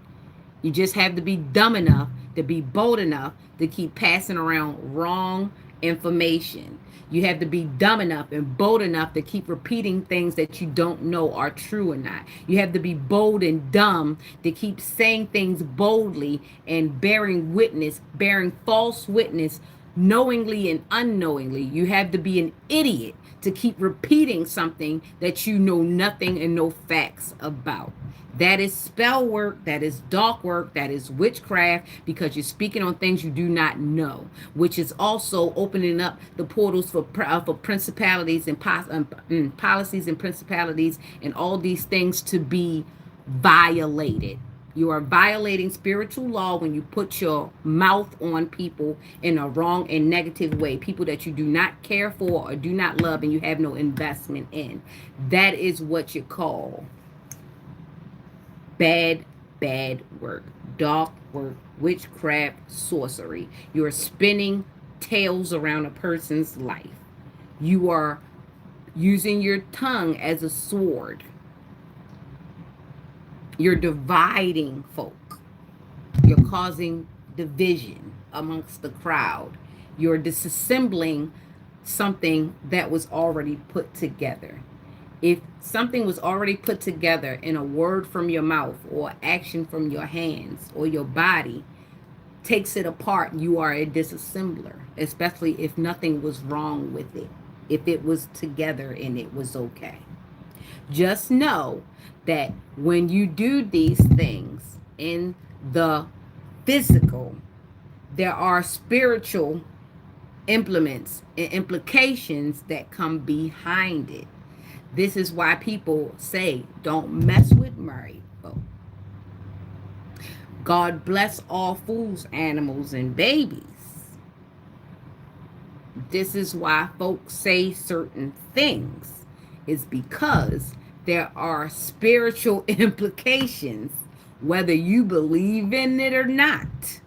You just have to be dumb enough to be bold enough to keep passing around wrong information. You have to be dumb enough and bold enough to keep repeating things that you don't know are true or not. You have to be bold and dumb to keep saying things boldly and bearing false witness knowingly and unknowingly. You have to be an idiot to keep repeating something that you know nothing and no facts about. That is spell work, that is dark work, that is witchcraft, because you're speaking on things you do not know, which is also opening up the portals for principalities and policies and principalities and all these things to be violated. You are violating spiritual law when you put your mouth on people in a wrong and negative way. People that you do not care for or do not love and you have no investment in. That is what you call bad work, dark work, witchcraft, sorcery. You are spinning tails around a person's life. You are using your tongue as a sword. You're dividing folk. You're causing division amongst the crowd. You're disassembling something that was already put together. If something was already put together in a word from your mouth or action from your hands or your body takes it apart, you are a disassembler, especially if nothing was wrong with it, if it was together and it was okay. Just know that when you do these things in the physical, there are spiritual implements and implications that come behind it. This is why people say, don't mess with married folk. God bless all fools, animals, and babies. This is why folks say certain things, is because there are spiritual implications, whether you believe in it or not.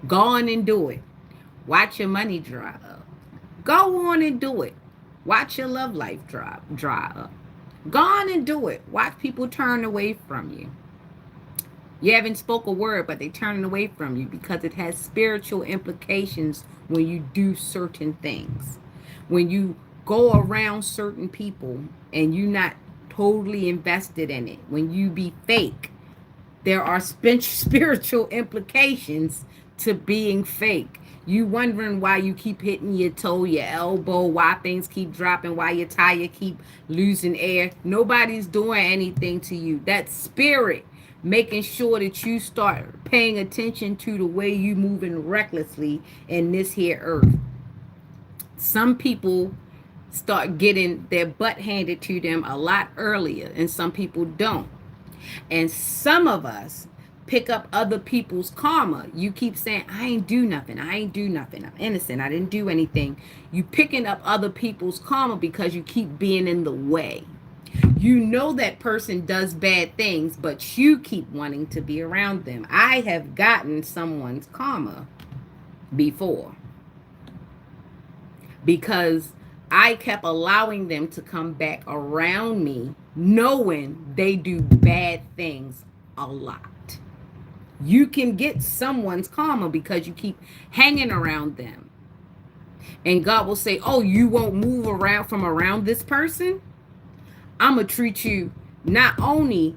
Go on and do it. Watch your money dry up. Go on and do it. Watch your love life dry up. Go on and do it. Watch people turn away from you. You haven't spoke a word, but they're turning away from you because it has spiritual implications when you do certain things. When you go around certain people and you're not totally invested in it. When you be fake, there are spiritual implications to being fake. You wondering why you keep hitting your toe, your elbow, why things keep dropping, why your tire keep losing air. Nobody's doing anything to you. That's spirit making sure that you start paying attention to the way you moving recklessly in this here earth. Some people start getting their butt handed to them a lot earlier, and some people don't. And some of us pick up other people's karma. You keep saying, I ain't do nothing. I ain't do nothing. I'm innocent. I didn't do anything. You picking up other people's karma because you keep being in the way. You know that person does bad things, but you keep wanting to be around them. I have gotten someone's karma before because I kept allowing them to come back around me, knowing they do bad things a lot. You can get someone's karma because you keep hanging around them. And God will say, oh, you won't move around from around this person? I'm going to treat you not only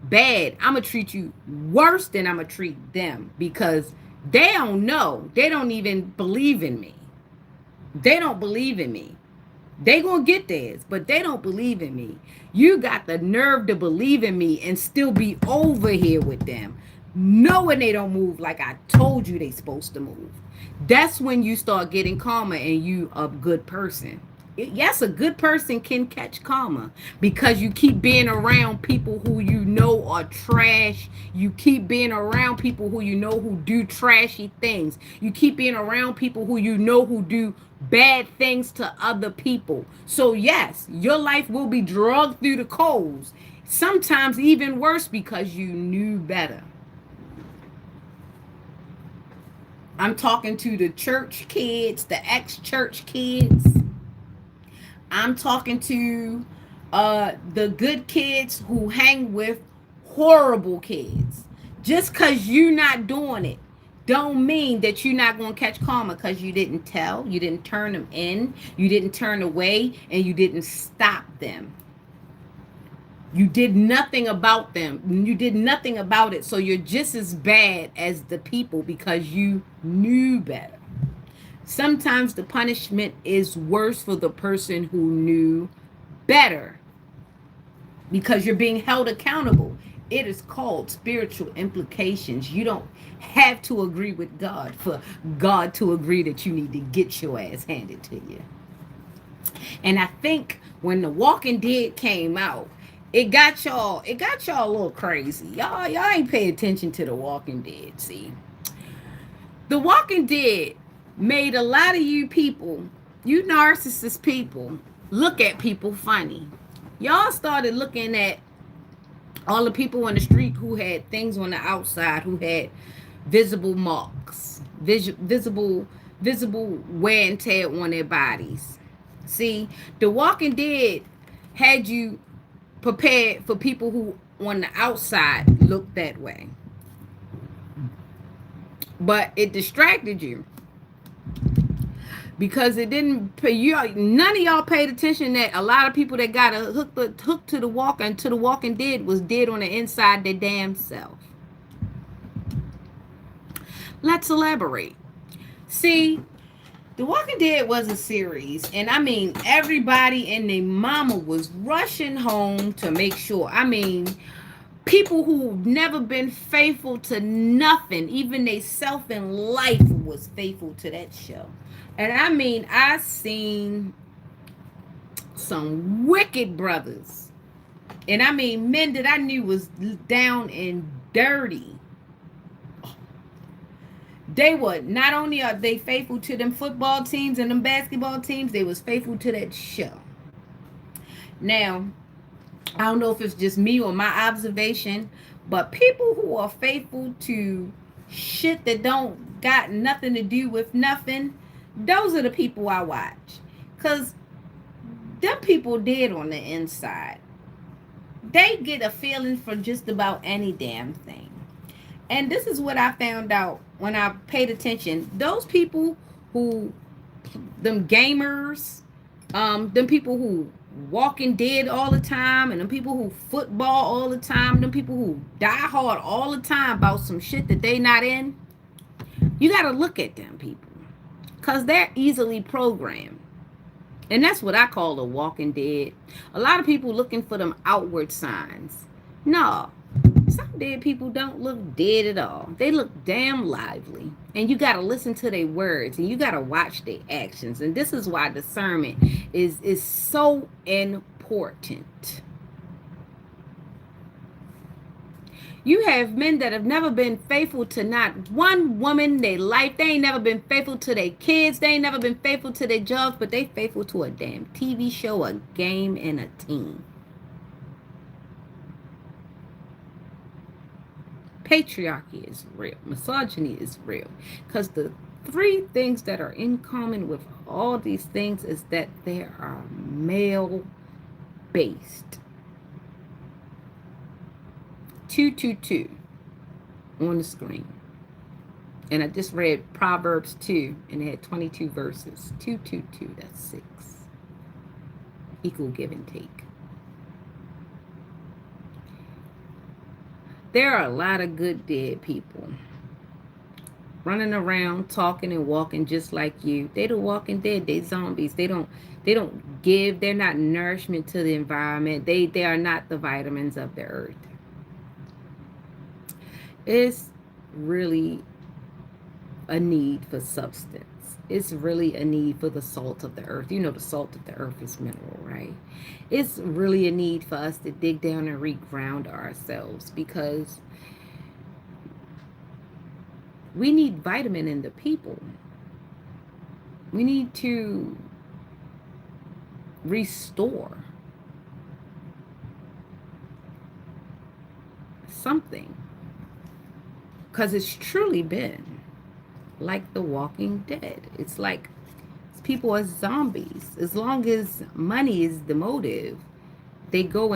bad, I'm going to treat you worse than I'm going to treat them, because they don't know. They don't even believe in me. They don't believe in me. They gonna get theirs, but they don't believe in me. You got the nerve to believe in me and still be over here with them, knowing they don't move like I told you they supposed to move. That's when you start getting karma, and you a good person. Yes, a good person can catch karma because you keep being around people who you know are trash. You keep being around people who you know who do trashy things. You keep being around people who you know who do bad things to other people. So yes, your life will be dragged through the coals. Sometimes even worse because you knew better. I'm talking to the church kids, the ex-church kids. I'm talking to the good kids who hang with horrible kids. Just because you're not doing it don't mean that you're not going to catch karma, because you didn't tell, you didn't turn them in, you didn't turn away, and you didn't stop them. You did nothing about them. You did nothing about it. So you're just as bad as the people because you knew better. Sometimes the punishment is worse for the person who knew better because you're being held accountable. It is called spiritual implications. You don't have to agree with God for God to agree that you need to get your ass handed to you. And I think when The Walking Dead came out, it got y'all a little crazy. Y'all ain't pay attention to The Walking Dead. See, The Walking Dead made a lot of you people, you narcissist people, look at people funny. Y'all started looking at all the people on the street who had things on the outside, who had visible marks, visible wear and tear on their bodies. See, The Walking Dead had you prepared for people who on the outside look that way. But it distracted you because it didn't pay you. None of y'all paid attention that a lot of people that got hooked to the Walking Dead was dead on the inside their damn self. Let's elaborate. See, The Walking Dead was a series, and I mean, everybody and their mama was rushing home to make sure. I mean, people who've never been faithful to nothing, even they self in life, was faithful to that show. And I mean, I seen some wicked brothers, and I mean, men that I knew was down and dirty. They were, not only are they faithful to them football teams and them basketball teams, they was faithful to that show. Now, I don't know if it's just me or my observation, but people who are faithful to shit that don't got nothing to do with nothing, those are the people I watch. Because them people dead on the inside. They get a feeling for just about any damn thing. And this is what I found out when I paid attention. Those people who, them gamers, them people who Walking Dead all the time, and them people who football all the time, them people who die hard all the time about some shit that they not in, you got to look at them people, because they're easily programmed. And that's what I call the Walking Dead. A lot of people looking for them outward signs. No, Some dead people don't look dead at all. They look damn lively. And you got to listen to their words and you got to watch their actions. And this is why discernment is so important. You have men that have never been faithful to not one woman in their life. They ain't never been faithful to their kids. They ain't never been faithful to their jobs, but they faithful to a damn TV show, a game, and a team. Patriarchy is real. Misogyny is real. Because the three things that are in common with all these things is that they are male based. 222 on the screen. And I just read Proverbs 2 and it had 22 verses. 222, that's 6. Equal give and take. There are a lot of good dead people running around talking and walking just like you. They the walking dead. They zombies. They don't give. They're not nourishment to the environment. They are not the vitamins of the earth. It's really a need for substance. It's really a need for the salt of the earth. You know, the salt of the earth is mineral, right? It's really a need for us to dig down and reground ourselves, because we need vitamin in the people. We need to restore something, because it's truly been like The Walking Dead. It's like people are zombies. As long as money is the motive, they turn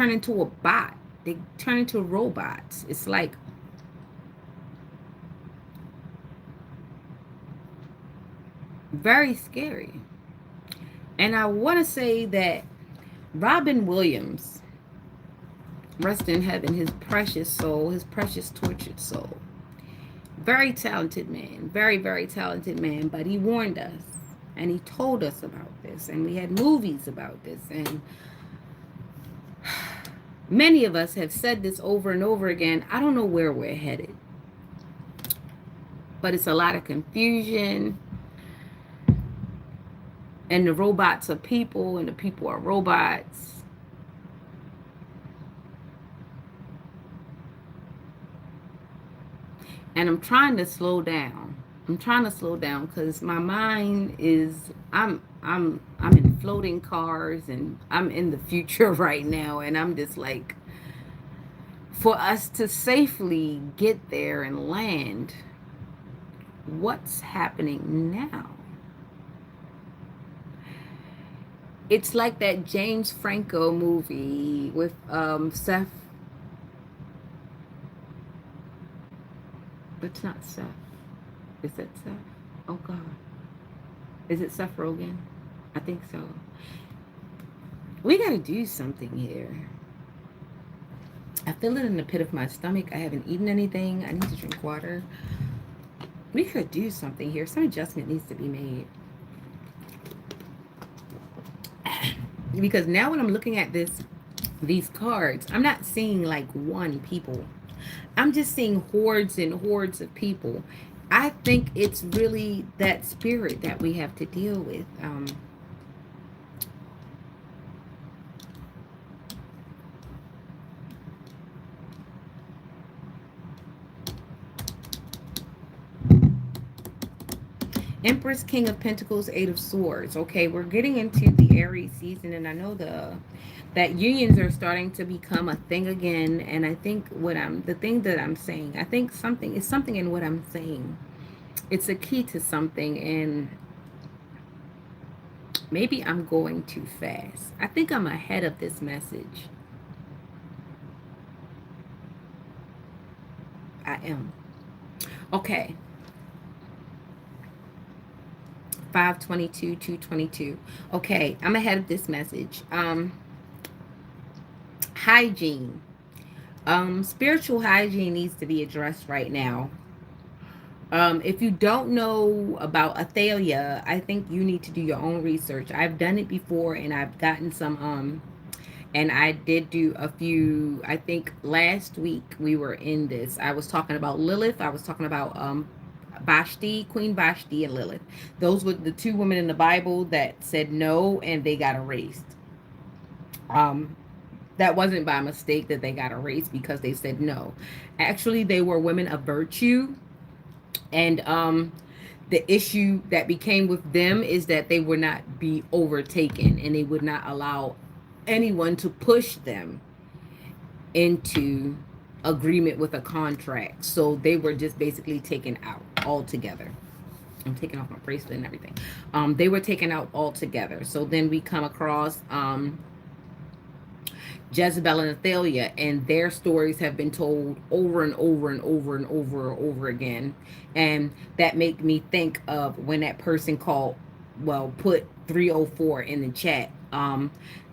into a bot. They turn into robots. It's like very scary. And I want to say that Robin Williams, rest in heaven, his precious soul, his precious tortured soul. Very talented man, very, very talented man, but he warned us and he told us about this, and we had movies about this, and many of us have said this over and over again. I don't know where we're headed, but it's a lot of confusion, and the robots are people and the people are robots. And I'm trying to slow down. I'm trying to slow down because my mind is I'm in floating cars and I'm in the future right now, and I'm just like, for us to safely get there and land, what's happening now? It's like that James Franco movie with Seth. It's not Seth. Is it Seth? Oh God. Is it Seth Rogen? I think so. We gotta do something here. I feel it in the pit of my stomach. I haven't eaten anything. I need to drink water. We could do something here. Some adjustment needs to be made. Because now when I'm looking at these cards, I'm not seeing like one people. I'm just seeing hordes and hordes of people. I think it's really that spirit that we have to deal with. Empress, King of Pentacles, Eight of Swords. Okay, we're getting into the Aries season, and I know that unions are starting to become a thing again. And I think the thing that I'm saying, I think something in what I'm saying. It's a key to something, and maybe I'm going too fast. I think I'm ahead of this message. I am. Okay. 522, 222. Okay, I'm ahead of this message. Hygiene. Spiritual hygiene needs to be addressed right now. If you don't know about Athalia, I think you need to do your own research. I've done it before, and I've gotten some And I did do a few, I think last week we were in this. I was talking about Lilith. I was talking about Vashti, Queen Vashti and Lilith. Those were the two women in the Bible that said no and they got erased. Um, that wasn't by mistake that they got erased because they said no. Actually, they were women of virtue. And the issue that became with them is that they would not be overtaken and they would not allow anyone to push them into agreement with a contract. So they were just basically taken out altogether. I'm taking off my bracelet and everything. They were taken out altogether. So then we come across Jezebel and Athaliah, and their stories have been told over and over and over and over and over again. And that made me think of when that person called, well, put 304 in the chat.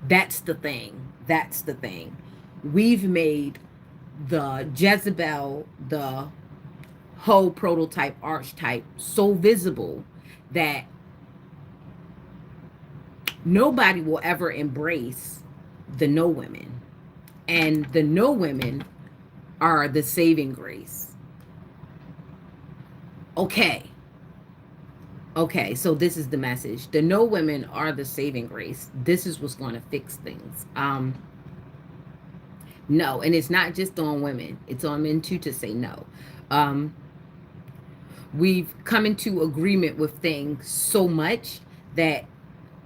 That's the thing. That's the thing. We've made the Jezebel, the whole prototype, archetype, so visible that nobody will ever embrace the no women. And the no women are the saving grace. Okay. Okay, so this is the message. The no women are the saving grace. This is what's going to fix things. No, and it's not just on women. It's on men too to say no. Um, we've come into agreement with things so much that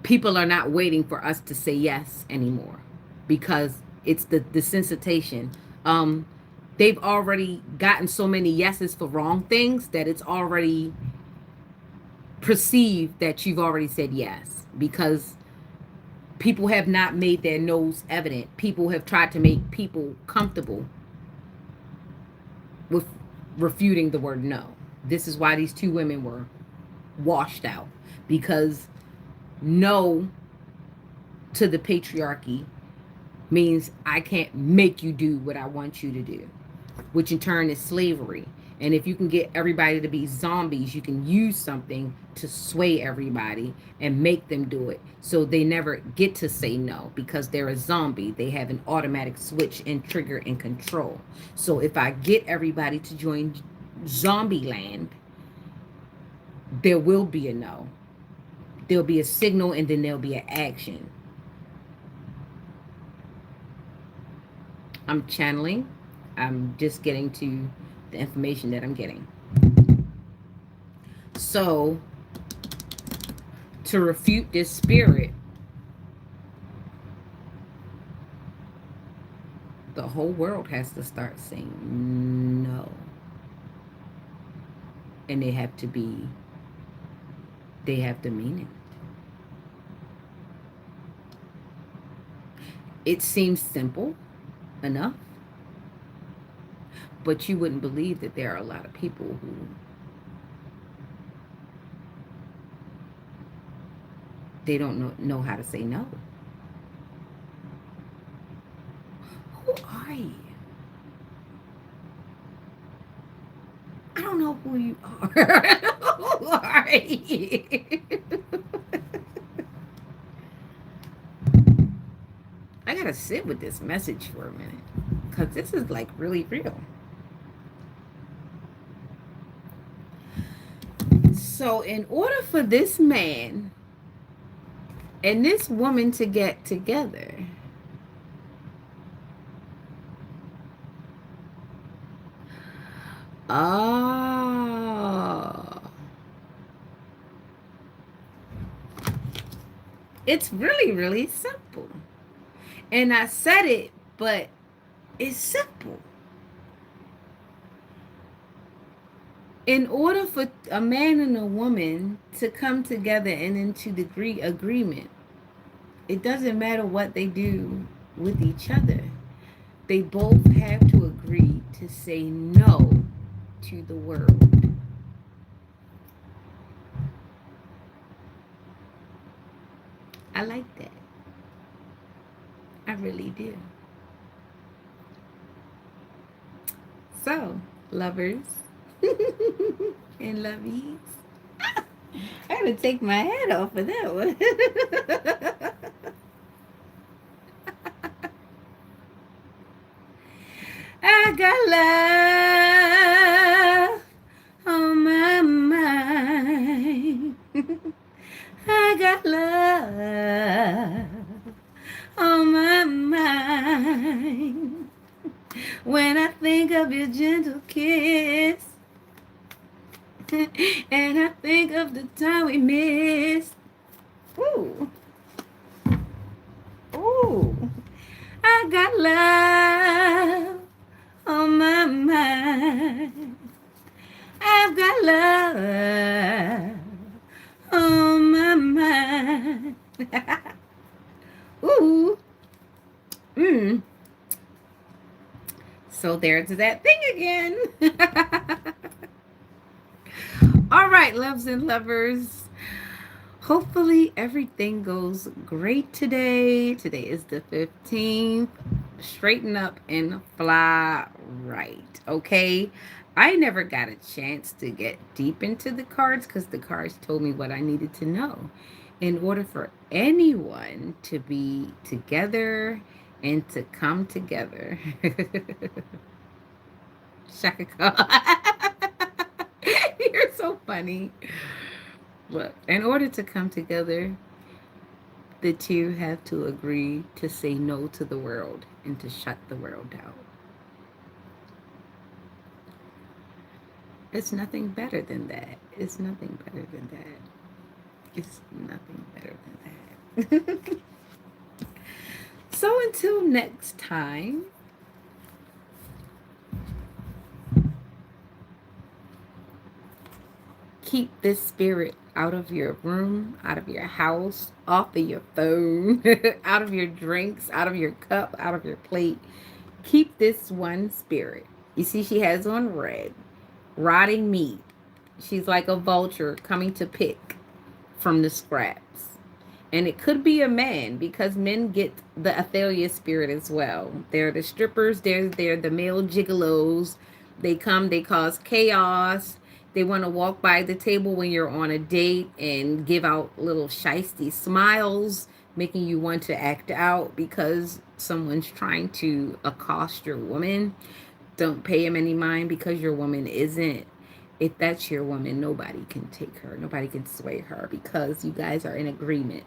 people are not waiting for us to say yes anymore because it's the desensitization. Um, they've already gotten so many yeses for wrong things that it's already perceived that you've already said yes because people have not made their no's evident. People have tried to make people comfortable with refuting the word no. This is why these two women were washed out because no to the patriarchy means I can't make you do what I want you to do, which in turn is slavery. And if you can get everybody to be zombies, you can use something to sway everybody and make them do it. So they never get to say no because they're a zombie. They have an automatic switch and trigger and control. So if I get everybody to join zombie land, there will be a no. There'll be a signal and then there'll be an action. I'm channeling. I'm just getting to the information that I'm getting. So, to refute this spirit, the whole world has to start saying no. And they have to mean it. It seems simple enough, but you wouldn't believe that there are a lot of people who they don't know how to say no. Who are you? I don't know who you are. Who are you? I gotta sit with this message for a minute because this is like really real. So, in order for this man and this woman to get together, it's really, really simple. And I said it, but it's simple. In order for a man and a woman to come together and into degree agreement, it doesn't matter what they do with each other. They both have to agree to say no to the world. I like that. I really do. So, lovers and lovies, I gotta take my hat off for that one. I got love on my mind. I got love on my mind. When I think of your gentle kiss, and I think of the time we missed. Ooh, ooh. I got love on my mind. I've got love on my mind. Ooh. Mm. So there's that thing again. All right, loves and lovers. Hopefully everything goes great today. Today is the 15th. Straighten up and fly right. Okay. I never got a chance to get deep into the cards because the cards told me what I needed to know. In order for anyone to be together and to come together. Shaka Khan. You're so funny. Look, in order to come together, the two have to agree to say no to the world and to shut the world out. It's nothing better than that. It's nothing better than that. It's nothing better than that. So until next time, keep this spirit out of your room, out of your house, off of your phone, out of your drinks, out of your cup, out of your plate. Keep this one spirit. You see, she has on red, rotting meat. She's like a vulture coming to pick from the scraps. And it could be a man because men get the Athalia spirit as well. They're the strippers, they're the male gigolos. They come, they cause chaos. They want to walk by the table when you're on a date and give out little shisty smiles, making you want to act out because someone's trying to accost your woman. Don't pay him any mind because your woman isn't. If that's your woman, nobody can take her. Nobody can sway her because you guys are in agreement.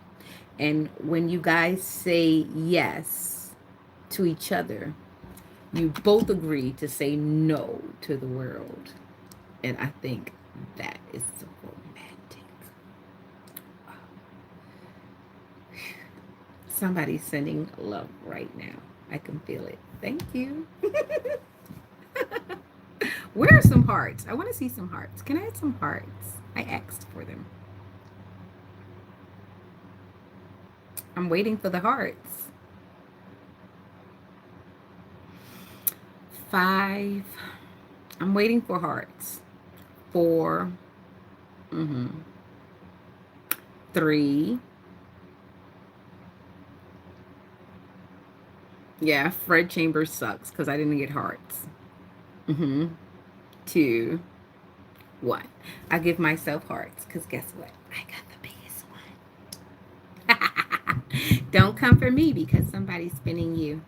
And when you guys say yes to each other, you both agree to say no to the world. And I think that is so romantic. Somebody's sending love right now. I can feel it. Thank you. Where are some hearts? I want to see some hearts. Can I have some hearts? I asked for them. I'm waiting for the hearts. 5. I'm waiting for hearts. 4. 3. Yeah, Fred Chambers sucks because I didn't get hearts. 2. 1. I give myself hearts because guess what? I got the biggest one. Don't come for me because somebody's spinning you.